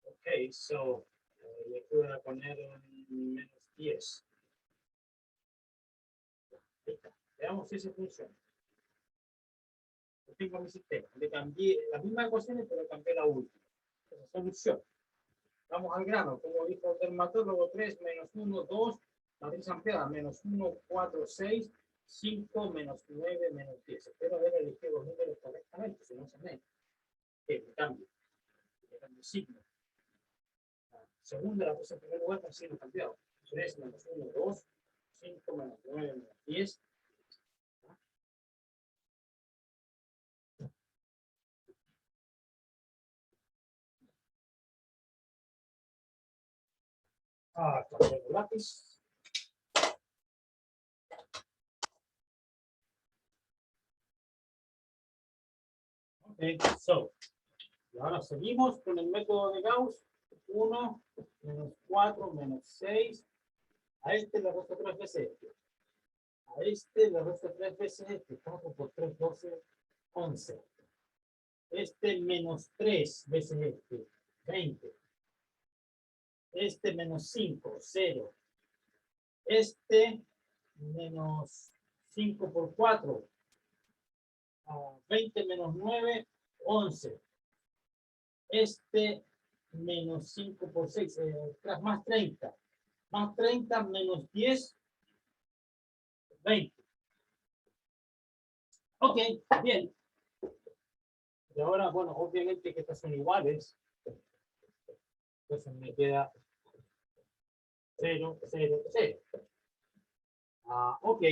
ok, so, y aquí voy a poner un -10. Ahí está. Veamos si eso funciona. tengo mi sistema. Le cambié las mismas ecuaciones, pero cambié la última. Esa solución. Vamos al grano. Como dijo el dermatólogo, 3 menos 1, 2. Matriz ampliada, menos 1, 4, 6. 5 menos 9 menos 10. Espero haber elegido los números correctamente, si no se me cambio. Le cambio signo. Segunda la puse en primer lugar con signo cambiado. 3 menos 1, 2. 5 menos 9 menos 10. Cambié el lápiz. Okay, so. Y ahora seguimos con el método de Gauss. 1 menos 4 menos 6. A este le resto 3 veces este. A este le resto 3 veces este. 4 por 3, 12, 11. Este menos 3 veces este. 20. Este menos 5, 0. Este menos 5 por 4. 20 menos 9, 11. Este menos 5 por 6, más 30. Más 30 menos 10, 20. Ok, bien. Y ahora, bueno, obviamente que estas son iguales. Entonces me queda 0, 0, 0. Ok.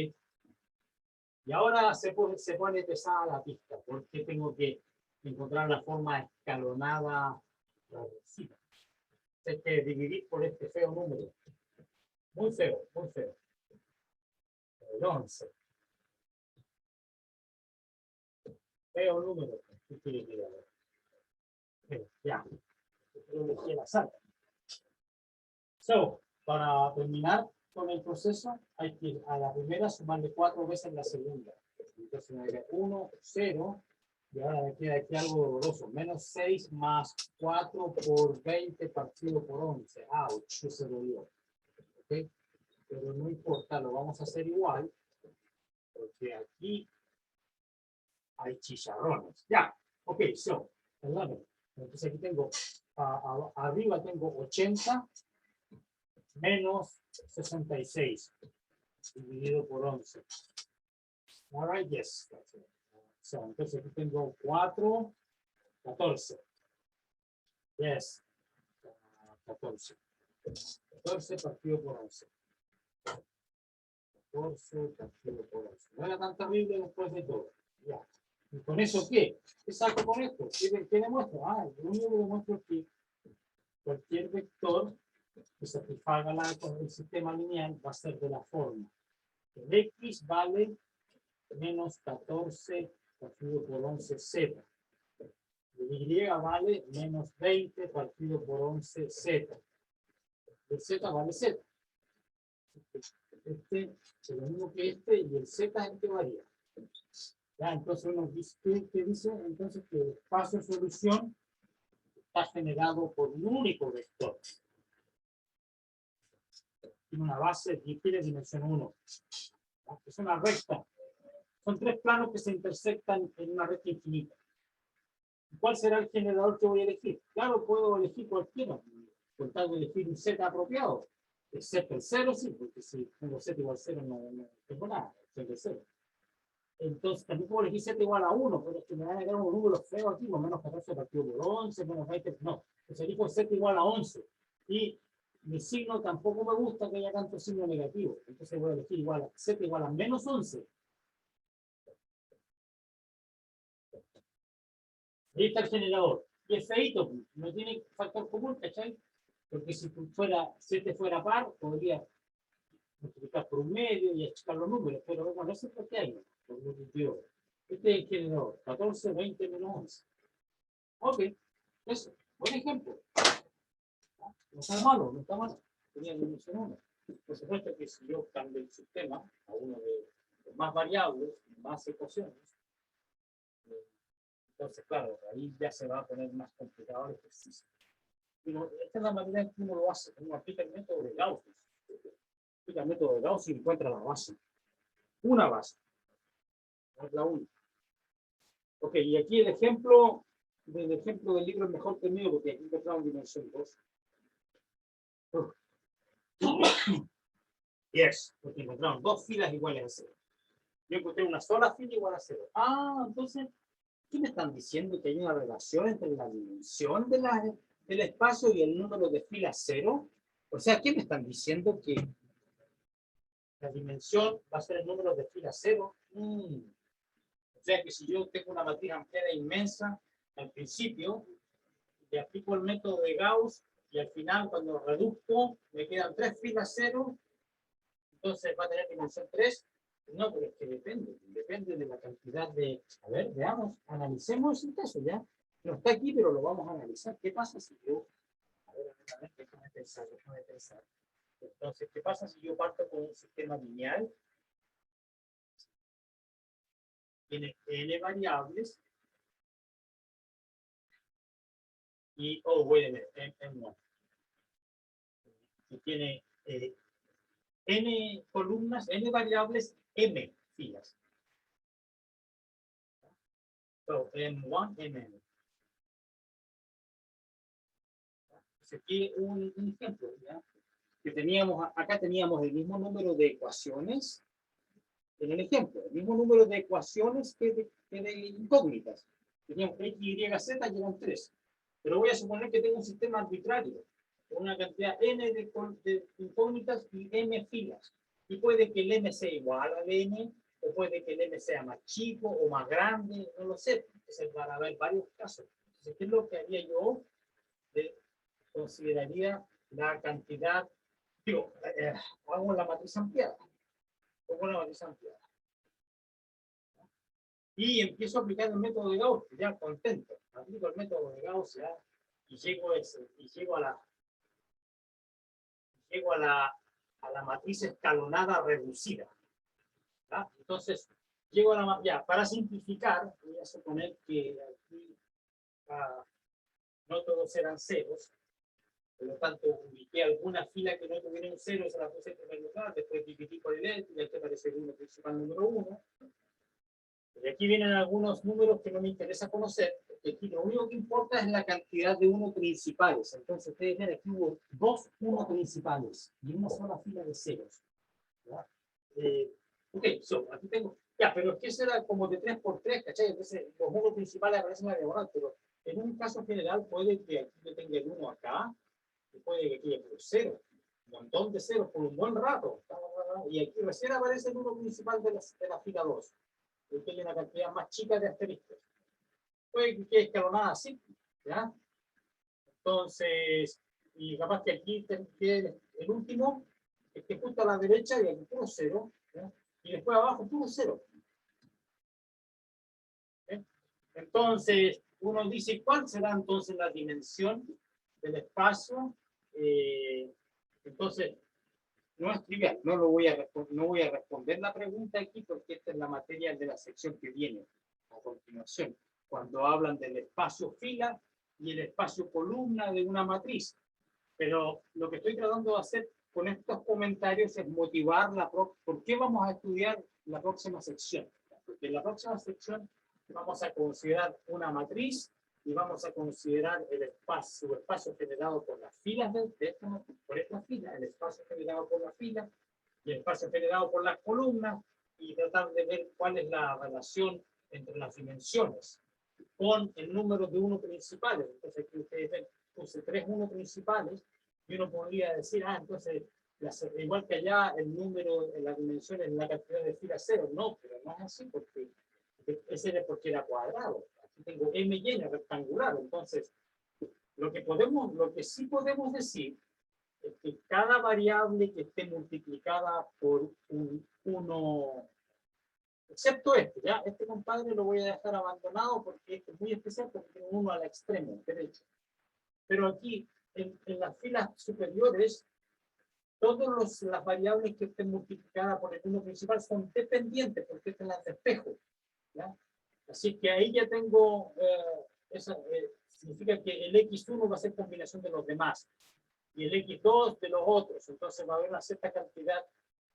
Y ahora se pone pesada la pista, porque tengo que encontrar la forma escalonada reversible. Hay que dividir por este feo número. Muy feo, muy feo. El 11. Feo número. ¿Qué quiere que haga? Ya. Yo elegí el azar. So, para terminar con el proceso, hay que a la primera sumarle 4 veces la segunda. Entonces me da 1, 0. Y ahora me queda aquí algo doloroso. Menos 6 más 4 por 20 partido por 11. Ouch, se dolió. ¿Okay? Pero no importa, lo vamos a hacer igual. Porque aquí hay chicharrones. Ya. Ok, so. Perdón. Entonces aquí tengo, arriba tengo 80 menos 66 dividido por 11. All right, yes. So, entonces aquí tengo 4, 14. Yes. 14. 14 partido por 11. 14 partido por 11. No era tan terrible después de todo. Ya. ¿Y con eso qué? ¿Qué saco con esto? ¿Qué demuestro? Lo único que demuestro es que cualquier vector que satisfaga el sistema lineal va a ser de la forma. El X vale menos 14 partido por 11 Z. El Y vale menos 20 partido por 11 Z. El Z vale Z. Este es lo mismo que este y el Z es el que varía. Ya, entonces uno dice, ¿qué dice? Entonces que el espacio de solución está generado por un único vector. Tiene una base que tiene dimensión 1. Es una recta. Son 3 planos que se intersectan en una recta infinita. ¿Cuál será el generador que voy a elegir? Claro, puedo elegir cualquiera. Por tal de elegir un Z apropiado. Excepto el 0, sí, porque si tengo Z igual a 0 no tengo nada. Excepto el 0. Entonces también puedo elegir Z igual a 1, pero es que me van a quedar unos números feos aquí, menos 14 partido por 11, menos 20, no. Entonces elijo Z igual a 11. Y mi signo tampoco me gusta que haya tanto signo negativo. Entonces voy a elegir igual a Z igual a menos 11. Ahí está el generador. Y es feito, no tiene factor común, ¿cachai? Porque si Z fuera par, podría multiplicar por un medio y achicar los números, pero bueno, eso es lo que hay. Este es el generador, 14, 20 menos 11. Ok, eso, buen ejemplo. No está malo, no está malo. Tenía dimensión 1. Por supuesto que si yo cambio el sistema a uno de más variables, más ecuaciones, entonces, claro, ahí ya se va a poner más complicado el ejercicio. Pero esta es la manera en que uno lo hace. Uno aplica el método de Gauss. Aplica el método de Gauss y encuentra la base. Una base. No es la única. Ok, y aquí el ejemplo del libro es mejor que el mío, porque aquí encontramos dimensión 2. Yes, porque encontramos dos filas iguales a 0. Yo encontré una sola fila igual a 0. Ah, entonces, ¿qué me están diciendo? ¿Que hay una relación entre la dimensión del espacio y el número de filas 0? O sea, ¿qué me están diciendo? Que la dimensión va a ser el número de filas 0. O sea que si yo tengo una matriz ampliada inmensa, al principio, le aplico el método de Gauss, y al final, cuando reduzco, me quedan 3 filas 0, entonces va a tener dimensión 3. No, pero es que depende de la cantidad de... A ver, veamos, analicemos el caso ya. No está aquí, pero lo vamos a analizar. ¿Qué pasa si yo... A ver, déjame pensar. Entonces, ¿qué pasa si yo parto con un sistema lineal? Tiene n variables. Y, oh, wait a minute, M1. Y tiene n columnas, n variables, m filas. So, M1, Mn. Aquí un ejemplo, ¿ya? Que teníamos, acá teníamos el mismo número de ecuaciones, en el ejemplo, el mismo número de ecuaciones que de incógnitas. Teníamos x, y, z, y eran 3. Pero voy a suponer que tengo un sistema arbitrario, con una cantidad n de incógnitas y m filas. Y puede que el m sea igual al n, o puede que el m sea más chico o más grande, no lo sé. Entonces van a haber varios casos. Entonces, ¿qué es lo que haría yo? Consideraría la cantidad, digo, hago la matriz ampliada. Pongo la matriz ampliada. Y empiezo a aplicar el método de Gauss, ya contento. Aplico el método de Gauss ya, y llego a la matriz escalonada reducida. ¿Ya? Entonces, llego a la ya, para simplificar, voy a suponer que aquí no todos eran ceros. Por lo tanto, ubiqué alguna fila que no tuviera un 0, se la puse en primer lugar, después dividí por el y aquí aparece el número principal número 1. Y aquí vienen algunos números que no me interesa conocer, porque aquí lo único que importa es la cantidad de 1 principales. Entonces, ustedes ven, aquí hubo 2 1 principales y una sola fila de ceros. Ok, aquí tengo, ya, pero es que eso era como de 3 por 3, ¿cachai? Entonces, los 1 principales aparecen en la diagonal, pero en un caso general puede que aquí yo tenga el 1 acá, y puede que aquí haya 0, un montón de ceros por un buen rato, y aquí recién aparece el 1 principal de la fila 2. Que hay una cantidad más chica de asteriscos. Puede que quede escalonada así, ¿ya? Entonces, y capaz que aquí quede el último, es que justo a la derecha y aquí puro 0, ¿ya? Y después abajo puro 0. ¿Eh? Entonces, uno dice, ¿cuál será entonces la dimensión del espacio? Entonces, no es trivial, no voy a responder la pregunta aquí porque esta es la materia de la sección que viene a continuación, cuando hablan del espacio fila y el espacio columna de una matriz. Pero lo que estoy tratando de hacer con estos comentarios es motivar por qué vamos a estudiar la próxima sección. Porque en la próxima sección vamos a considerar una matriz y vamos a considerar el espacio generado por las filas por esta fila, el espacio generado por la fila y el espacio generado por las columnas, y tratar de ver cuál es la relación entre las dimensiones con el número de 1 principales. Entonces aquí ustedes ven, puse 3 1 principales y uno podría decir, entonces igual que allá el número, la dimensión es la cantidad de filas 0. No, pero no es así, porque ese era porque era cuadrado. Aquí tengo m llena, rectangular. Entonces, lo que sí podemos decir es que cada variable que esté multiplicada por un 1, excepto ya, este compadre lo voy a dejar abandonado porque este es muy especial, porque tiene un 1 al extremo derecho. Pero aquí, en las filas superiores, todas las variables que estén multiplicadas por el 1 principal son dependientes, porque están las de espejo, ¿ya? Así que ahí ya tengo, significa que el x1 va a ser combinación de los demás, y el x2 de los otros, entonces va a haber una cierta cantidad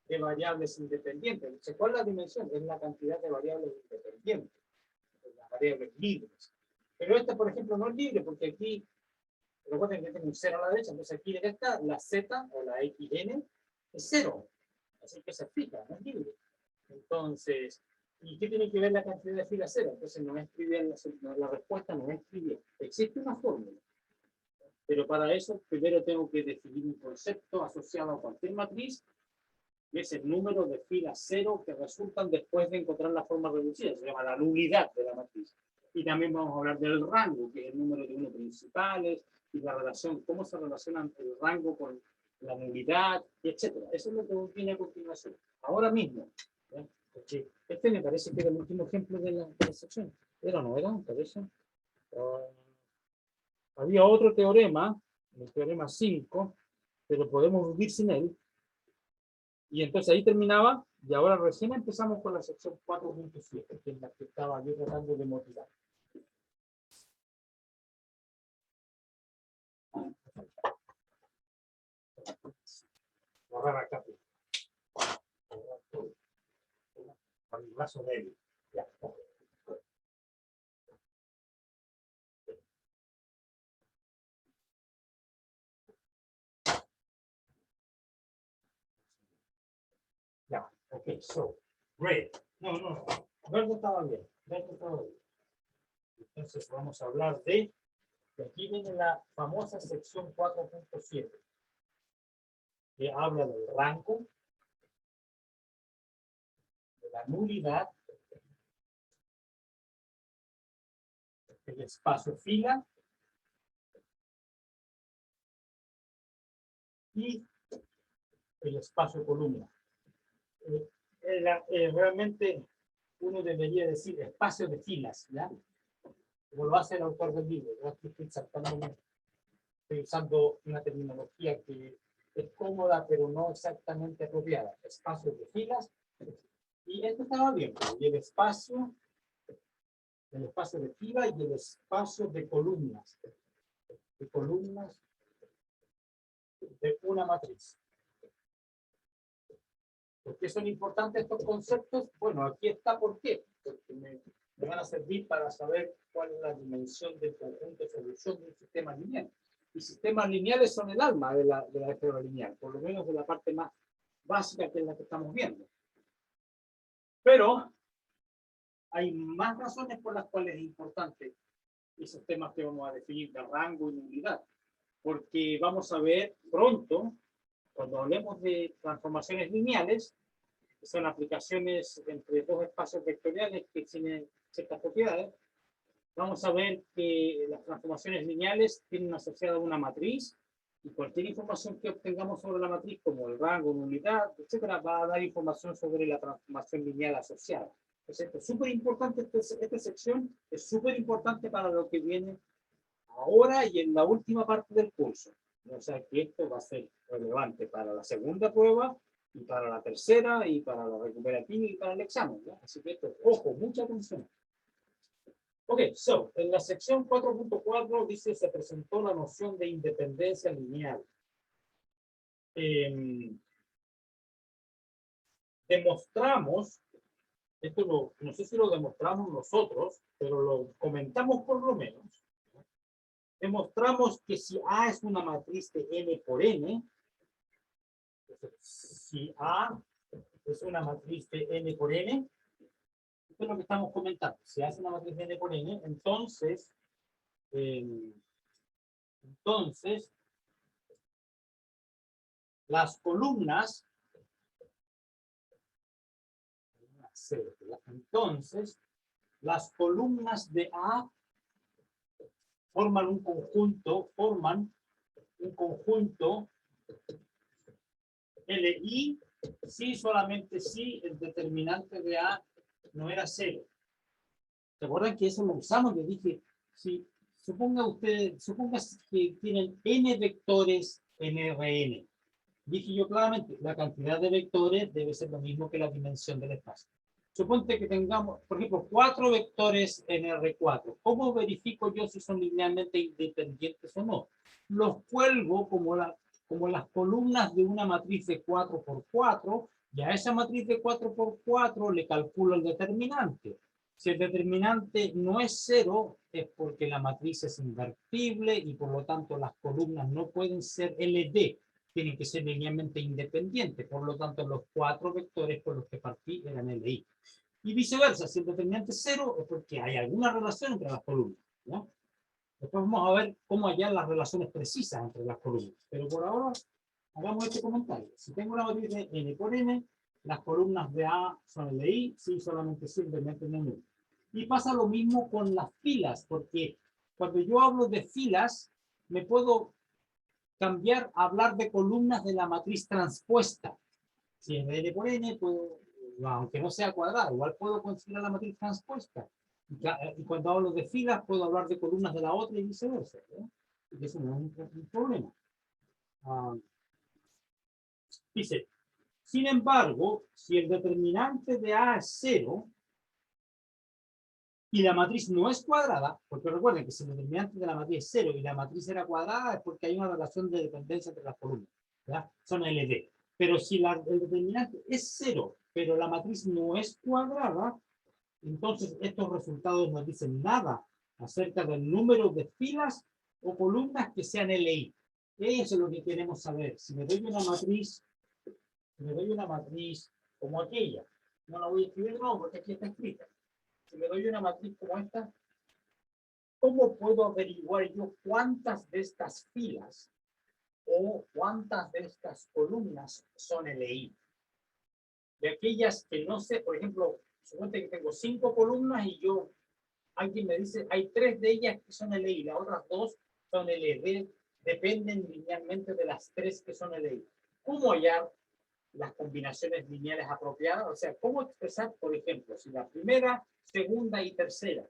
de variables independientes. Entonces, ¿cuál es la dimensión? Es la cantidad de variables independientes. variables libres. Pero esta, por ejemplo, no es libre porque aquí, recuerden que tengo un 0 a la derecha, entonces aquí en esta, la z o la xn es 0. Así que se fija, no es libre. Entonces, ¿y qué tiene que ver la cantidad de filas 0? Entonces no es trivial, la respuesta no es trivial. Existe una fórmula. Pero para eso, primero tengo que definir un concepto asociado a cualquier matriz, que es el número de filas 0 que resultan después de encontrar la forma reducida. Se llama la nulidad de la matriz. Y también vamos a hablar del rango, que es el número de uno principales, y la relación, cómo se relacionan el rango con la nulidad, etc. Eso es lo que viene a continuación. Ahora mismo, ¿ya? Porque este me parece que era el último ejemplo de la sección. ¿Era o no era? ¿Me parece? Había otro teorema, el teorema 5, pero podemos vivir sin él. Y entonces ahí terminaba, y ahora recién empezamos con la sección 4.7, que es la que estaba yo tratando de motivar. Borrar acá. Con el brazo débil. Ya. Ya, ok, so, red. No. Verde estaba bien. Verde estaba bien. Entonces vamos a hablar de aquí viene la famosa sección 4.7, que habla del rango, de la nulidad, el espacio fila y el espacio columna. Realmente uno debería decir espacio de filas, ¿ya? Como lo hace el autor del libro. Yo aquí estoy usando una terminología que es cómoda, pero no exactamente apropiada. Espacio de filas. Y esto estaba bien. Y el espacio de fila y el espacio de columnas. De columnas de una matriz. ¿Por qué son importantes estos conceptos? Bueno, aquí está por qué. Porque me van a servir para saber cuál es la dimensión del conjunto de solución de un sistema lineal. Y sistemas lineales son el alma de la álgebra lineal, por lo menos de la parte más básica que es la que estamos viendo. Pero hay más razones por las cuales es importante esos temas que vamos a definir de rango y nulidad. Porque vamos a ver pronto, cuando hablemos de transformaciones lineales, que son aplicaciones entre dos espacios vectoriales que tienen ciertas propiedades, vamos a ver que las transformaciones lineales tienen asociada una matriz y cualquier información que obtengamos sobre la matriz, como el rango, nulidad, etcétera, va a dar información sobre la transformación lineal asociada. Entonces, esto es súper importante, esta sección es súper importante para lo que viene ahora y en la última parte del curso. O sea que esto va a ser relevante para la segunda prueba, y para la tercera, y para la recuperativa, y para el examen, ¿no? Así que esto, ojo, mucha atención. Ok, so, en la sección 4.4 dice, se presentó la noción de independencia lineal. Demostramos, esto no sé si lo demostramos nosotros, pero lo comentamos por lo menos. Demostramos que si A es una matriz de n por n, si A es una matriz de n por n, esto es lo que estamos comentando. Si A es una matriz de n por n, entonces las columnas, de A forman un conjunto LI, si solamente si el determinante de A no era 0. ¿Se acuerdan que eso lo usamos? Yo dije, si suponga que tienen n vectores en Rn. Dije yo claramente, la cantidad de vectores debe ser lo mismo que la dimensión del espacio. Suponte que tengamos, por ejemplo, 4 vectores en R4. ¿Cómo verifico yo si son linealmente independientes o no? Los cuelgo como las columnas de una matriz de 4x4, y a esa matriz de 4x4 le calculo el determinante. Si el determinante no es 0, es porque la matriz es invertible y por lo tanto las columnas no pueden ser LD, tienen que ser linealmente independientes. Por lo tanto, los 4 vectores con los que partí eran LI. Y viceversa, si el determinante es 0, es porque hay alguna relación entre las columnas, ¿no? Después vamos a ver cómo hallar las relaciones precisas entre las columnas. Pero por ahora, hagamos este comentario. Si tengo una matriz de N por N, las columnas de A son LI, sí, solamente simplemente en N. Y pasa lo mismo con las filas, porque cuando yo hablo de filas, me puedo cambiar a hablar de columnas de la matriz transpuesta. Si es de N por N, puedo, aunque no sea cuadrada, igual puedo considerar la matriz transpuesta. Y cuando hablo de filas, puedo hablar de columnas de la otra y viceversa, ¿no? Y eso no es un problema. Dice, sin embargo, si el determinante de A es 0 y la matriz no es cuadrada, porque recuerden que si el determinante de la matriz es 0 y la matriz era cuadrada, es porque hay una relación de dependencia entre las columnas, ¿verdad? Son LD. Pero si el determinante es 0, pero la matriz no es cuadrada, entonces estos resultados no dicen nada acerca del número de filas o columnas que sean LI. Eso es lo que queremos saber. Si me doy una matriz como aquella, no la voy a escribir de nuevo porque aquí está escrita. Si me doy una matriz como esta, ¿cómo puedo averiguar yo cuántas de estas filas o cuántas de estas columnas son LI? De aquellas que no sé, por ejemplo, suponte que tengo 5 columnas y alguien me dice, hay 3 de ellas que son LI, las otras 2 son LD, dependen linealmente de las 3 que son LI. ¿Cómo hallar las combinaciones lineales apropiadas? O sea, ¿cómo expresar, por ejemplo, si la primera, segunda y tercera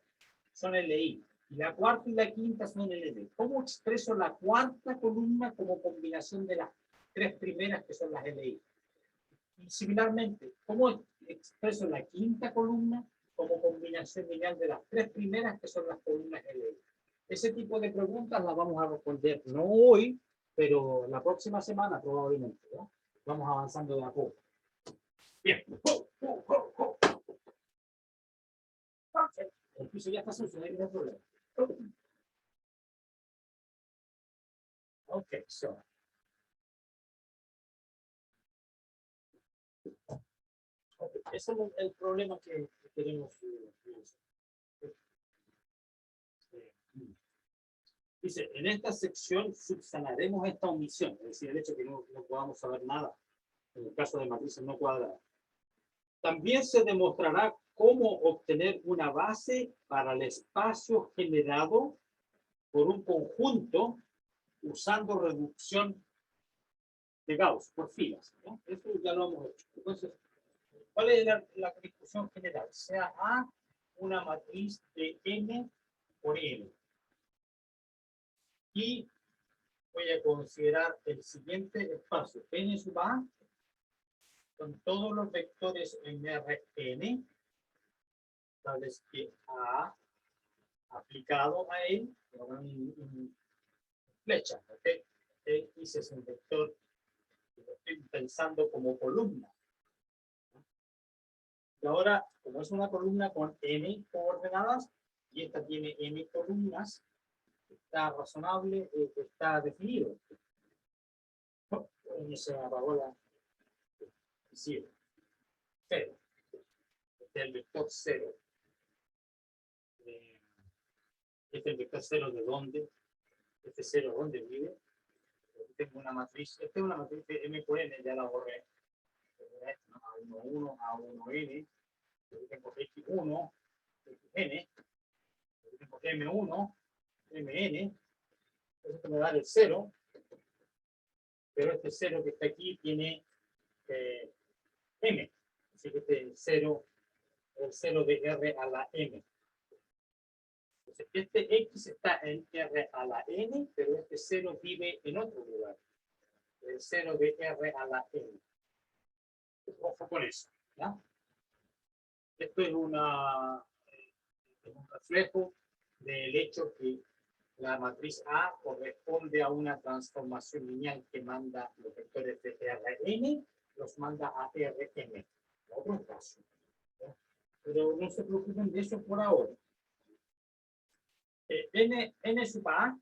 son LI, y la cuarta y la quinta son LD? ¿Cómo expreso la cuarta columna como combinación de las 3 primeras que son las LI? Y similarmente, ¿cómo expreso la quinta columna como combinación lineal de las 3 primeras que son las columnas LI? Ese tipo de preguntas las vamos a responder no hoy, pero la próxima semana probablemente, ¿no? Vamos avanzando de a poco. Bien. El piso ya está sucio, no hay ningún problema. Ok, so. Okay. Ese es el problema que tenemos. Dice, en esta sección subsanaremos esta omisión, es decir, el hecho de que no podamos saber nada en el caso de matrices no cuadradas. También se demostrará cómo obtener una base para el espacio generado por un conjunto usando reducción de Gauss por filas, ¿no? Eso ya lo hemos hecho. Entonces, ¿cuál es la discusión general? Sea A una matriz de N por N. Y voy a considerar el siguiente espacio, N sub A, con todos los vectores en Rn, tales que A aplicado a él, una flecha, ¿ok? X es un vector que lo estoy pensando como columna. Y ahora, como es una columna con n coordenadas, y esta tiene n columnas, está razonable, está definido. Se me apagó la... Sí, 0. Este es el vector 0. Este es el vector 0 de dónde. Este 0 dónde vive. Tengo una matriz. Esta es una matriz de m por n, ya la borré. A11, A1n. Tengo x1, xn. Tengo m1, mn. Esto me da el 0. Pero este 0 que está aquí tiene m. Así que este 0 es el 0 de r a la m. Entonces, este x está en r a la n, pero este 0 vive en otro lugar. El 0 de r a la n. Ojo con eso, ¿ya? Esto es un reflejo del hecho que la matriz A corresponde a una transformación lineal que manda los vectores de Rn, los manda a Rm. Otro caso. pero no se preocupen de eso por ahora. N sub A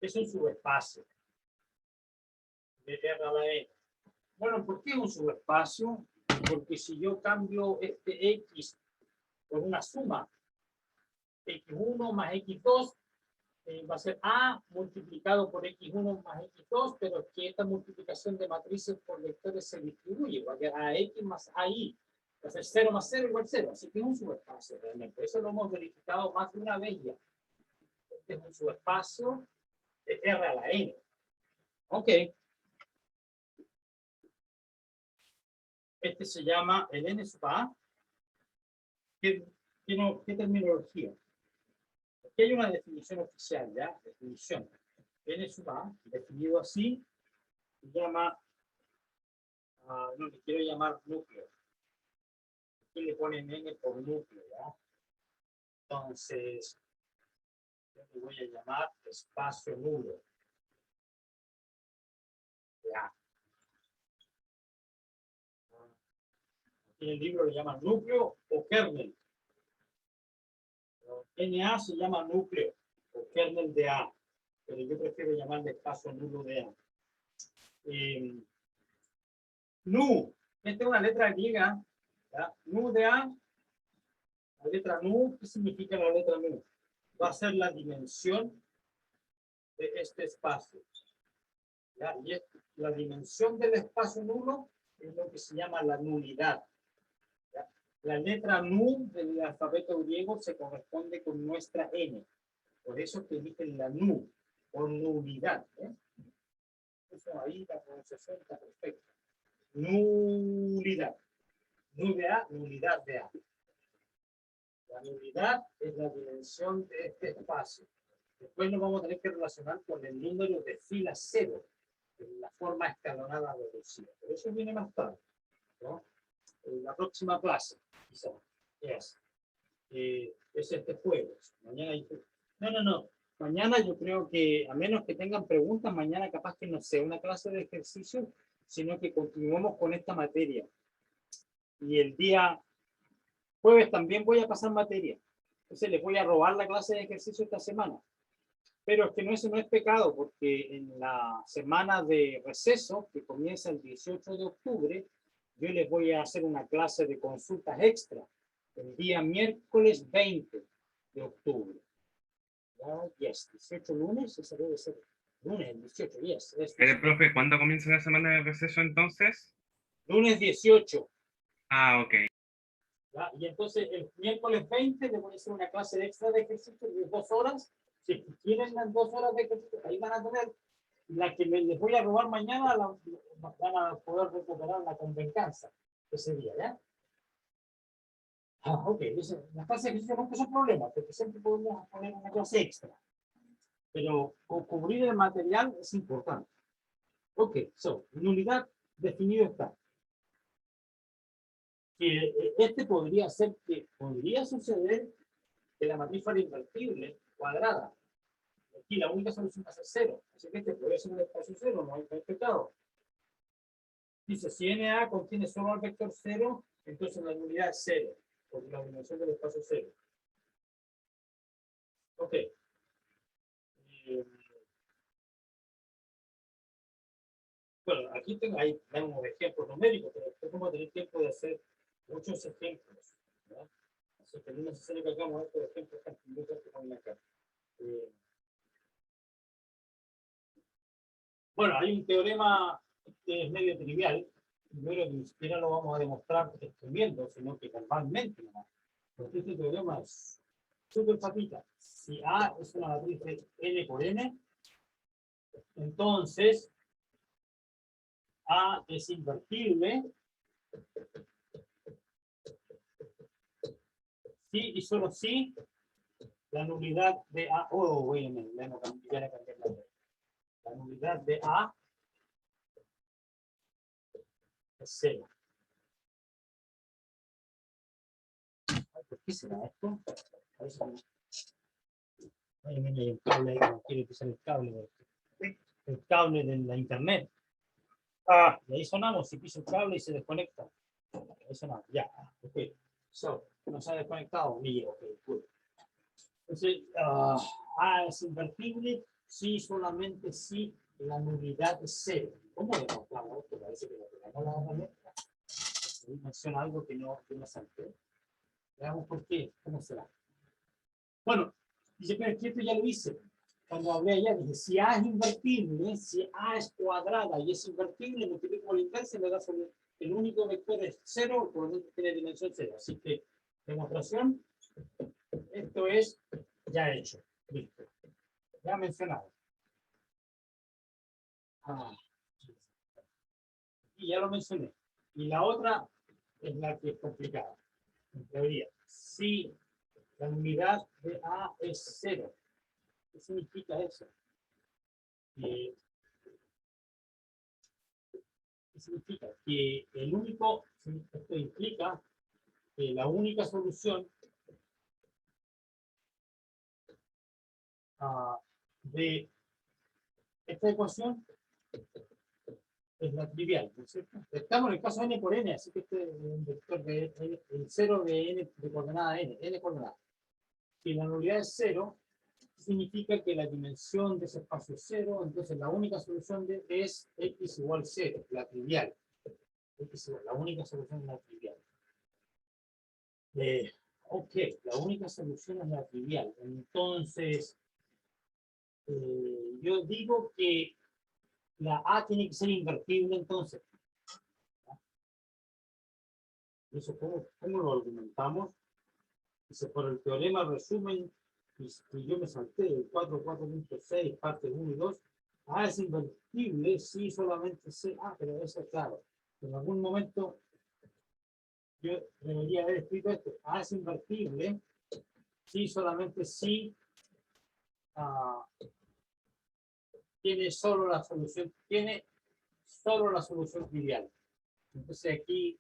es un subespacio de R a la N. Bueno, ¿por qué un subespacio? Porque si yo cambio este X por una suma, X1 más X2, va a ser A multiplicado por X1 más X2, pero es que esta multiplicación de matrices por vectores se distribuye, va a quedar AX más AI, va a ser 0 más 0 igual 0, así que es un subespacio realmente. Eso lo hemos verificado más de una vez ya. Este es un subespacio de R a la N. Ok. Este se llama el N sub A. ¿Qué terminología? Aquí hay una definición oficial, ¿ya? Definición. N sub A, definido así, se llama, no le quiero llamar núcleo. Aquí le ponen N por núcleo, ¿ya? Entonces, yo le voy a llamar espacio nulo. ¿Ya? En el libro le llaman núcleo o kernel. NA se llama núcleo o kernel de A, pero yo prefiero llamarle espacio nulo de A. Nu, esta es una letra griega, ¿ya? Nu de A, la letra nu, ¿qué significa la letra nu? Va a ser la dimensión de este espacio. ¿Ya? Y la dimensión del espacio nulo es lo que se llama la nulidad. ¿Ya? La letra nu del alfabeto griego se corresponde con nuestra N. Por eso que dicen la nu, o nulidad. Eso ahí la pronunciación está perfecta. Nulidad. Nu de A, nulidad de A. La nulidad es la dimensión de este espacio. Después nos vamos a tener que relacionar con el número de fila 0, en la forma escalonada reducida. Pero eso viene más tarde, ¿no? En la próxima clase, quizás. Yes. Es este jueves. Mañana hay... No. Mañana yo creo que, a menos que tengan preguntas, mañana capaz que no sea una clase de ejercicio, sino que continuemos con esta materia. Y el día jueves también voy a pasar materia. Entonces les voy a robar la clase de ejercicio esta semana. Pero es que eso no es pecado, porque en la semana de receso, que comienza el 18 de octubre, yo les voy a hacer una clase de consultas extra el día miércoles 20 de octubre. Yes, 18 lunes, ese debe ser lunes, el 18, yes. Pero, profe, ¿cuándo comienza la semana de receso entonces? Lunes 18. Ah, ok. ¿Ya? Y entonces el miércoles 20 le voy a hacer una clase extra de ejercicio de 2 horas. Si tienen las 2 horas de ejercicio, ahí van a tener la que les voy a robar mañana, van a poder recuperarla con venganza ese día, ¿ya? Ok, las clases de ejercicio nunca son problemas, porque siempre podemos poner una clase extra. Pero cubrir el material es importante. Ok, nulidad definido está. Que este podría ser que podría suceder que la matriz fuera invertible, cuadrada. Aquí la única solución va a ser 0. Así que este puede ser un espacio 0, no hay pecado. Dice, si NA contiene solo el vector 0, entonces la nulidad es 0, porque la dimensión del espacio es 0. Ok. Bueno, aquí tenemos ejemplos numéricos, pero después vamos a tener tiempo de hacer muchos ejemplos, ¿no? Así que no es necesario que hagamos estos ejemplos tan completos que ponen acá. Bueno, hay un teorema que es medio trivial, pero ni siquiera lo vamos a demostrar escribiendo, sino que verbalmente nomás. Porque este teorema es súper papita. Si A es una matriz de N por N, entonces A es invertible si y solo si la nulidad de A, la nulidad de A es 0. ¿Por qué será esto? Hay un cable ahí que no quiere pisar el cable. El cable de la internet. Y ahí sonamos, si piso el cable y se desconecta. Ahí sonamos, ya. Okay. So, no se ha desconectado. Mira, ok, good. Entonces, A es invertible si solamente si la nulidad es cero. ¿Cómo demostramos esto? Parece que lo tenemos la herramienta. Menciona algo que no salté. Veamos por qué. ¿Cómo será? Bueno, dice, pero es que esto ya lo hice. Cuando hablé ayer, dije, si A es invertible, si A es cuadrada y es invertible, multiplico por la inversa y me da solo el único vector es 0, por lo tanto tiene dimensión 0. Así que, demostración, esto es ya hecho. Listo. Ya mencionado. Y ya lo mencioné. Y la otra es la que es complicada. En teoría, si la unidad de A es 0, ¿qué significa eso? ¿Qué significa? Que el único, esto implica que la única solución de esta ecuación es la trivial, ¿no es cierto? Estamos en el caso n por n, así que este es un vector de n, el 0 de n de coordenada n coordenada. Si la nulidad es 0, significa que la dimensión de ese espacio es 0, entonces la única solución es x igual 0, la trivial. La única solución es la trivial. Ok, la única solución es la trivial. Entonces, yo digo que la A tiene que ser invertible entonces. Eso, ¿cómo lo argumentamos? Dice, por el teorema resumen, y yo me salté el 4.6, parte 1 y 2, A es invertible si solamente C. Pero eso es claro. En algún momento yo debería haber escrito esto. A es invertible si solamente si tiene solo la solución trivial. Entonces aquí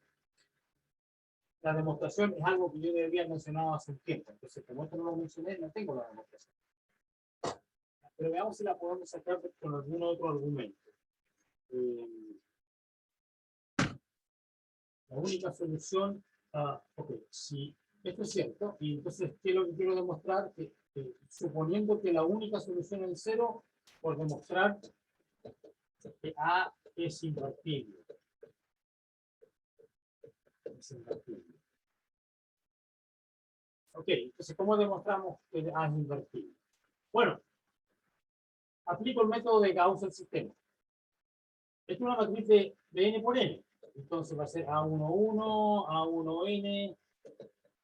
la demostración es algo que yo debería haber mencionado hace un tiempo. Entonces, como esto no lo mencioné, no tengo la demostración. Pero veamos si la podemos sacar con algún otro argumento. La única solución, ok, si esto es cierto, y entonces, ¿qué es lo que quiero demostrar? Que suponiendo que la única solución es el 0, por demostrar que A es invertible. Ok, entonces, ¿cómo demostramos que A es invertible? Bueno, aplico el método de Gauss al sistema. Esta es una matriz de n por n. Entonces va a ser A11, A1n,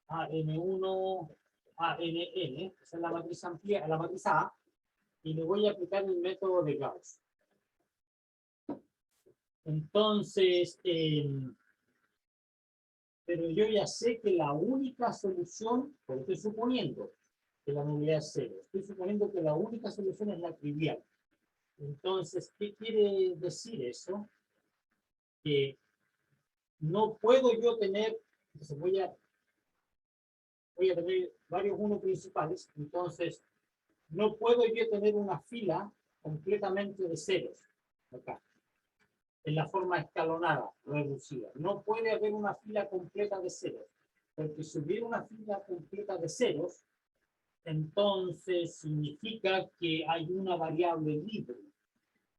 AM1, ANN. Esa es la matriz amplia, la matriz A. Y le voy a aplicar el método de Gauss. Entonces, pero yo ya sé que la única solución, porque estoy suponiendo que la nulidad es 0, estoy suponiendo que la única solución es la trivial. Entonces, ¿qué quiere decir eso? Que no puedo yo tener, entonces voy a tener varios unos principales, entonces no puedo yo tener una fila completamente de ceros, acá, en la forma escalonada, reducida. No puede haber una fila completa de ceros, porque si hubiera una fila completa de ceros, entonces significa que hay una variable libre.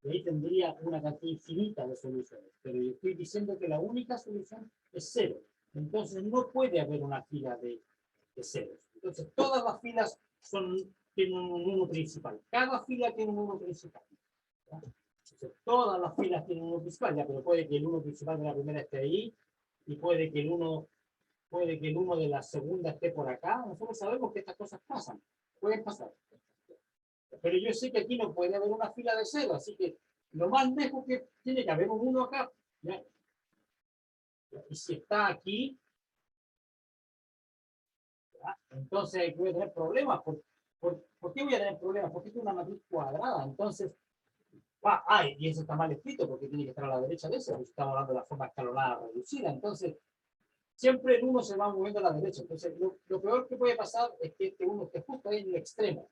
Y ahí tendría una cantidad infinita de soluciones. Pero yo estoy diciendo que la única solución es 0. Entonces no puede haber una fila de ceros. Entonces todas las filas tienen un 1 principal. Cada fila tiene un 1 principal. Entonces, todas las filas tienen un 1 principal, ya, pero puede que el 1 principal de la primera esté ahí, y puede que el 1 de la segunda esté por acá. Nosotros sabemos que estas cosas pasan. Pueden pasar. Pero yo sé que aquí no puede haber una fila de 0, así que lo más lejos que tiene que haber un 1 acá. ¿Ya? Y si está aquí, ¿ya? Entonces voy a tener problemas. ¿Por qué voy a tener problemas? Porque es una matriz cuadrada. Entonces, y eso está mal escrito porque tiene que estar a la derecha de eso. Estamos hablando de la forma escalonada reducida. Entonces, siempre el 1 se va moviendo a la derecha. Entonces, lo peor que puede pasar es que este 1 esté justo ahí en el extremo.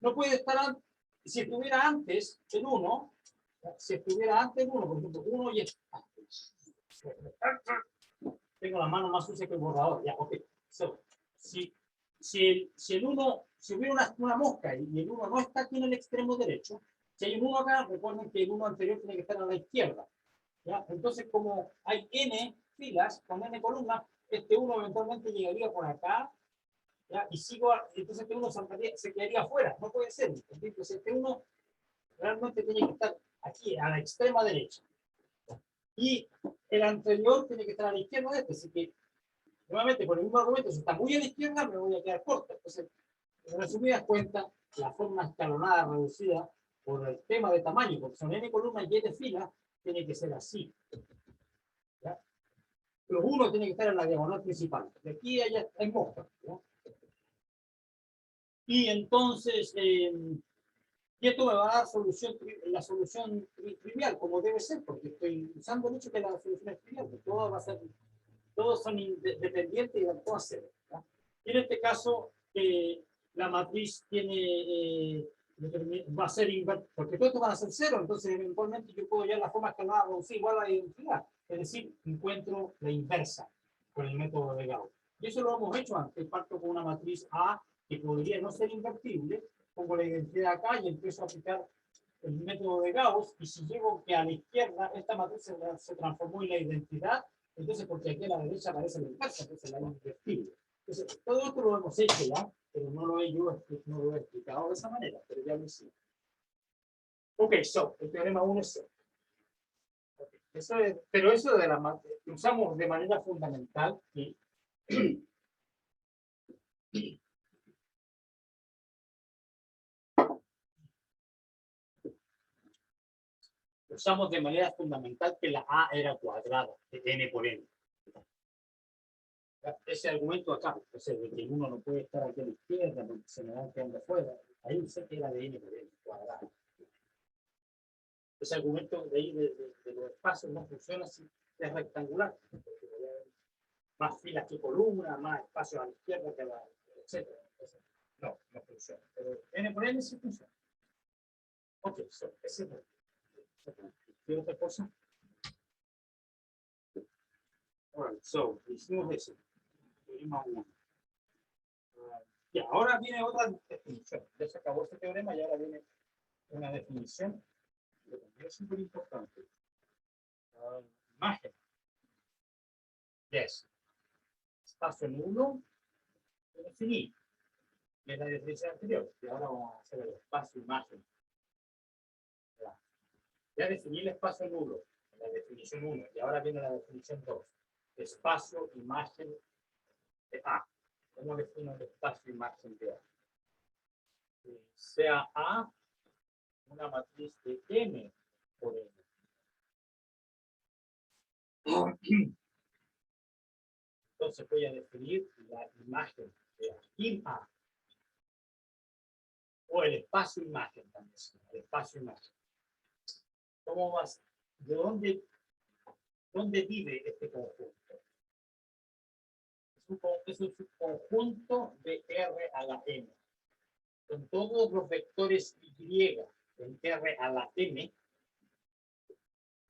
No puede estar si estuviera antes el 1, por ejemplo, 1 y tengo tengo la mano más sucia que el borrador. Ya, ok. So, si hubiera una mosca y el 1 no está aquí en el extremo derecho, si hay un 1 acá, recuerden que el 1 anterior tiene que estar a la izquierda. ¿Ya? Entonces, como hay n filas con n columnas, este 1 eventualmente llegaría por acá, ¿ya? Y entonces este 1 se quedaría afuera, no puede ser. Entonces este 1 realmente tiene que estar aquí, a la extrema derecha. Y el anterior tiene que estar a la izquierda de este, así que, nuevamente, por el mismo argumento, si está muy a la izquierda, me voy a quedar corto. Entonces, en resumidas cuentas, la forma escalonada reducida por el tema de tamaño, porque son n columnas y n filas, tiene que ser así. ¿Ya? Los 1 tiene que estar en la diagonal principal. De aquí a allá hay mosca. ¿Ya? Y entonces, y esto me va a dar la solución trivial, como debe ser, porque estoy usando mucho que la solución es trivial, que todo va a ser, todos son independientes y van todos a ser. ¿Ya? Y en este caso, la matriz tiene, va a ser invertida, porque todo esto va a ser 0, entonces eventualmente yo puedo ya la forma escalada reducir igual a la identidad, es decir, encuentro la inversa con el método de Gauss. Y eso lo hemos hecho antes, parto con una matriz A que podría no ser invertible, pongo la identidad acá y empiezo a aplicar el método de Gauss, y si llego que a la izquierda esta matriz se transformó en la identidad, entonces porque aquí a la derecha aparece la inversa, entonces la invertible. Entonces, todo esto lo hemos hecho ya, pero no lo he explicado de esa manera, pero ya lo hicimos. Ok, el teorema 1 es 0. Okay. Pero eso de lo usamos de manera fundamental y usamos de manera fundamental que la A era cuadrada de n por n. Ese argumento acá, o sea, de que el 1 no puede estar aquí a la izquierda porque se me va quedando afuera, ahí sé que era de n por n cuadrada. Ese argumento de ahí de los espacios no funciona si es rectangular, porque más filas que columnas, más espacios a la izquierda que a la, etc. No funciona. Pero n por n sí funciona. Ok, ese es el. ¿Qué otra cosa? Alright, hicimos eso. Teorema 1. Y ahora viene otra definición. Ya se acabó este teorema y ahora viene una definición que también es súper importante. Imagen. Yes. Espacio nulo de definir. Es la definición anterior. Y ahora vamos a hacer el espacio imagen. Ya definí el espacio nulo en la definición 1 y ahora viene la definición 2. Espacio imagen de A. ¿Cómo defino el espacio imagen de A? Sea A una matriz de M por N. Entonces voy a definir la imagen de A. O el espacio imagen también. El espacio imagen. ¿Cómo vas? ¿De dónde vive este conjunto? Es un subconjunto de R a la M. Con todos los vectores Y en R a la M,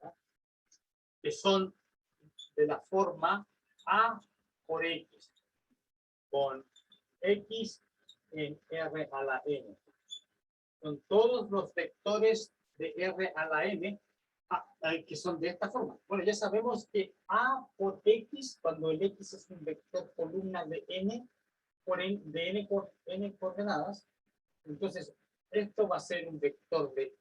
¿no? Que son de la forma A por X, con X en R a la M. Con todos los vectores de R a la M, que son de esta forma. Bueno, ya sabemos que A por X, cuando el X es un vector columna de N, de N coordenadas, entonces esto va a ser un vector de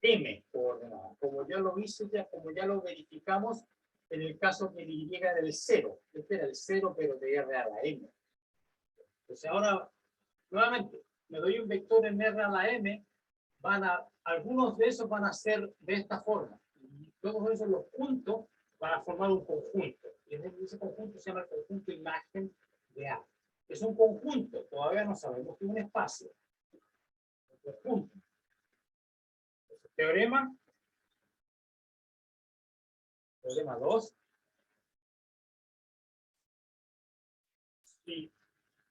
M coordenadas. Como ya lo hice, como ya lo verificamos en el caso que el Y era del 0. Este era el 0, pero de R a la M. Entonces ahora, nuevamente, me doy un vector en R a la M, algunos de esos van a ser de esta forma. Y todos esos los juntos para formar un conjunto. Y ese conjunto se llama el conjunto imagen de A. Es un conjunto, todavía no sabemos que es un espacio. Un conjunto. Entonces, teorema 2. Y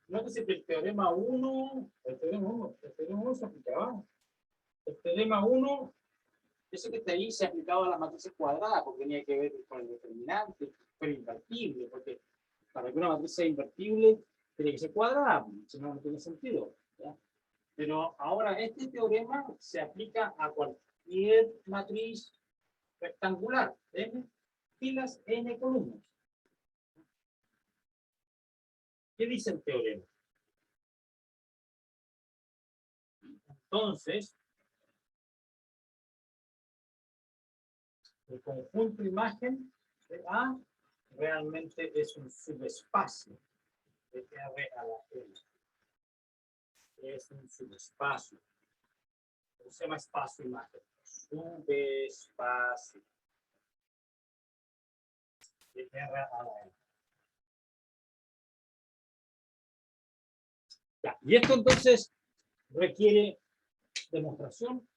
nótese que el teorema 1 se aplicaba. El teorema 1 Eso que está ahí se aplicaba a las matrices cuadradas, porque tenía que ver con el determinante, pero invertible, porque para que una matriz sea invertible, tiene que ser cuadrada, si no, no tiene sentido. ¿Ya? Pero ahora este teorema se aplica a cualquier matriz rectangular, n filas, n columnas. ¿Qué dice el teorema? Entonces, el conjunto imagen de A realmente es un subespacio de R a la N. Es un subespacio. Se llama espacio imagen. Subespacio de R a la N. Ya, y esto entonces requiere demostración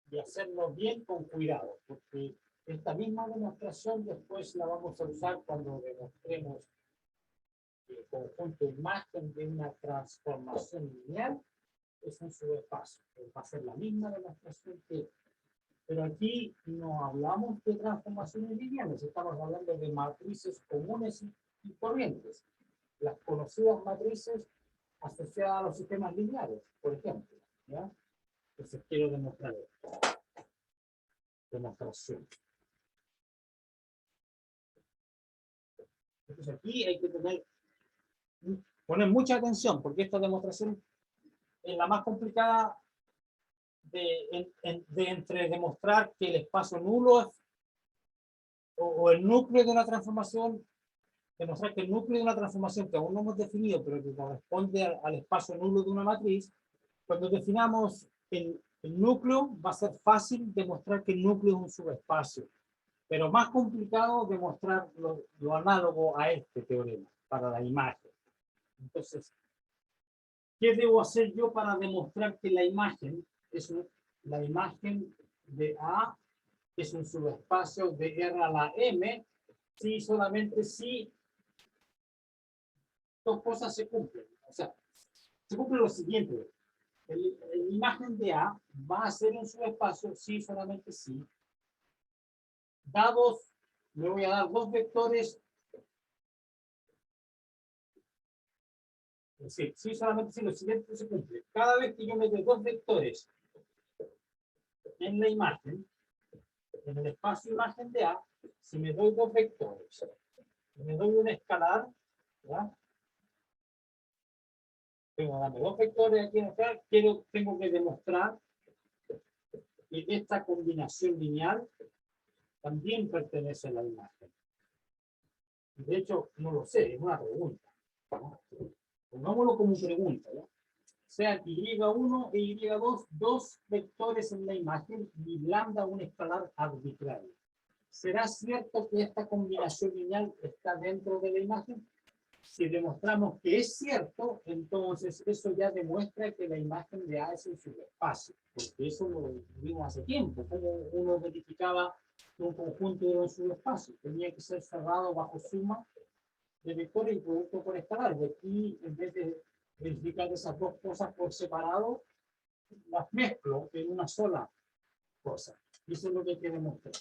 y hacerlo bien con cuidado, porque esta misma demostración después la vamos a usar cuando demostremos el conjunto imagen de una transformación lineal es un subespacio. Va a ser la misma demostración que... Pero aquí no hablamos de transformaciones lineales, estamos hablando de matrices comunes y corrientes. Las conocidas matrices asociadas a los sistemas lineales, por ejemplo. ¿Ya? Entonces quiero demostrar esto. Demostración. Entonces aquí hay que poner mucha atención, porque esta demostración es la más complicada de entre demostrar que el espacio nulo es, o el núcleo de una transformación, demostrar que el núcleo de una transformación que aún no hemos definido, pero que corresponde al espacio nulo de una matriz, cuando definamos el núcleo, va a ser fácil demostrar que el núcleo es un subespacio, pero más complicado demostrar lo análogo a este teorema, para la imagen. Entonces, ¿qué debo hacer yo para demostrar que la imagen la imagen de A es un subespacio de R a la M? Si solamente si dos cosas se cumplen. O sea, se cumple lo siguiente. La imagen de A va a ser un subespacio si solamente si dados, me voy a dar dos vectores. Es decir, si solamente si lo siguiente se cumple. Cada vez que yo meto dos vectores en la imagen, en el espacio imagen de A, si me doy dos vectores, me doy un escalar, ¿ya? Tengo dame dos vectores aquí en acá, tengo que demostrar que esta combinación lineal también pertenece a la imagen. De hecho, no lo sé, es una pregunta, ¿no? Pongámoslo como pregunta, ¿ya? Sean Y1 e Y2, dos vectores en la imagen y lambda un escalar arbitrario. ¿Será cierto que esta combinación lineal está dentro de la imagen? Si demostramos que es cierto, entonces eso ya demuestra que la imagen de A es un subespacio, porque eso lo vimos hace tiempo, como uno verificaba que un conjunto era un subespacio, tenía que ser cerrado bajo suma de vectores y producto por escalar, y aquí en vez de verificar esas dos cosas por separado, las mezclo en una sola cosa, y eso es lo que hay que demostrar.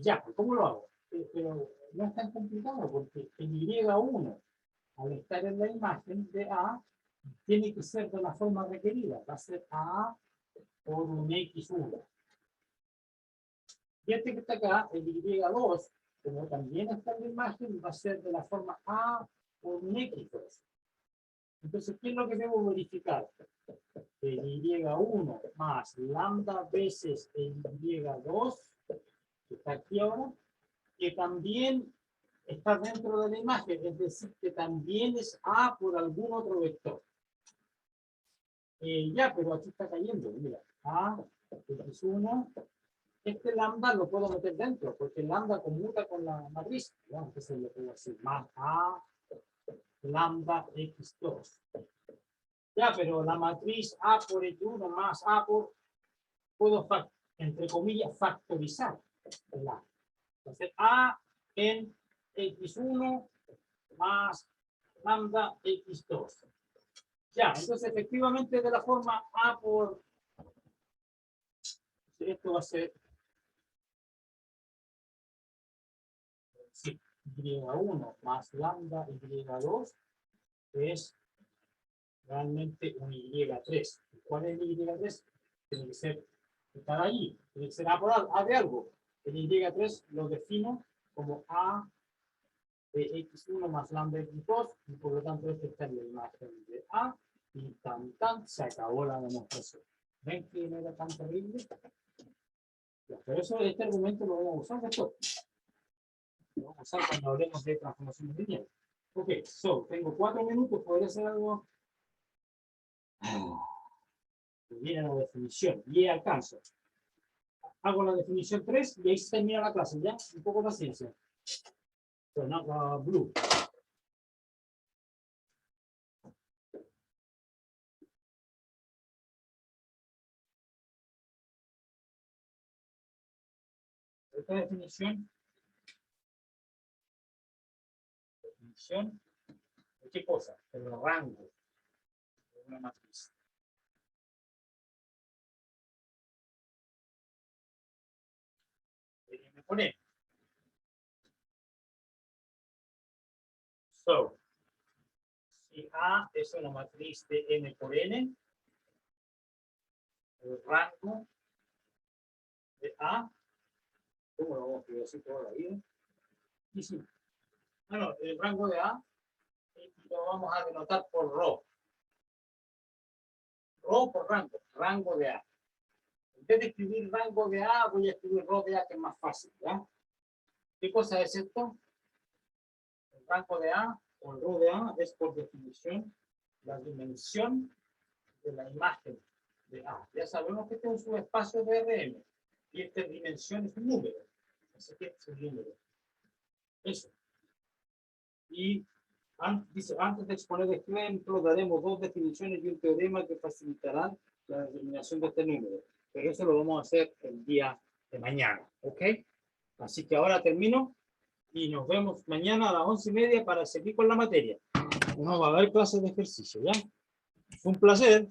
Ya, ¿cómo lo hago? Pero no es tan complicado porque el Y1, al estar en la imagen de A, tiene que ser de la forma requerida. Va a ser A por un X1. Y este que está acá, el Y2, como también está en la imagen, va a ser de la forma A por un X2. Entonces, ¿qué es lo que debo verificar? El Y1 más lambda veces el Y2, que está aquí ahora, que también está dentro de la imagen, es decir, que también es A por algún otro vector. Ya, pero aquí está cayendo, mira, A, X1, este lambda lo puedo meter dentro, porque el lambda conmuta con la matriz, ¿no? Entonces le puedo decir más A, lambda X2. Ya, pero la matriz A por X1 más A por, puedo, entre comillas, factorizar el lambda. Entonces, A en X1 más lambda X2. Ya, entonces efectivamente de la forma A por esto va a ser sí, y1 más lambda y2 es realmente un y3. ¿Cuál es el y3? Tiene que ser, estar ahí, tiene que ser A por A de algo. El y3 lo defino como A de x1 más lambda x2, y por lo tanto este está en la imagen de A, y tan, se acabó la demostración. ¿Ven que no era tan terrible? Ya, pero eso, este argumento lo vamos a usar después. Lo vamos a usar cuando hablemos de transformaciones lineales. Ok, tengo 4 minutos, ¿podría hacer algo? Viene la definición, y alcanzo. Hago la definición 3 y ahí se termina la clase, ¿ya? Un poco de paciencia. So now, blue. Esta definición ¿de qué cosa? El rango de una matriz. Me pone. So, si A es una matriz de n por n, el rango de A, ¿cómo lo vamos a decir toda la vida? Y sí. Bueno, el rango de A lo vamos a denotar por rho. Rho por rango de A. En vez de escribir rango de A, voy a escribir rho de A, que es más fácil, ¿ya? ¿Qué cosa es esto? El rango de A o el rho de A es por definición la dimensión de la imagen de A. Ya sabemos que este es un subespacio de Rm y esta dimensión es un número. Así que es un número. Eso. Y dice, antes de exponer el ejemplo, daremos 2 definiciones y un teorema que facilitarán la determinación de este número. Pero eso lo vamos a hacer el día de mañana. ¿Ok? Así que ahora termino y nos vemos mañana a las 11:30 para seguir con la materia. No va a haber clases de ejercicio, ¿ya? Fue un placer.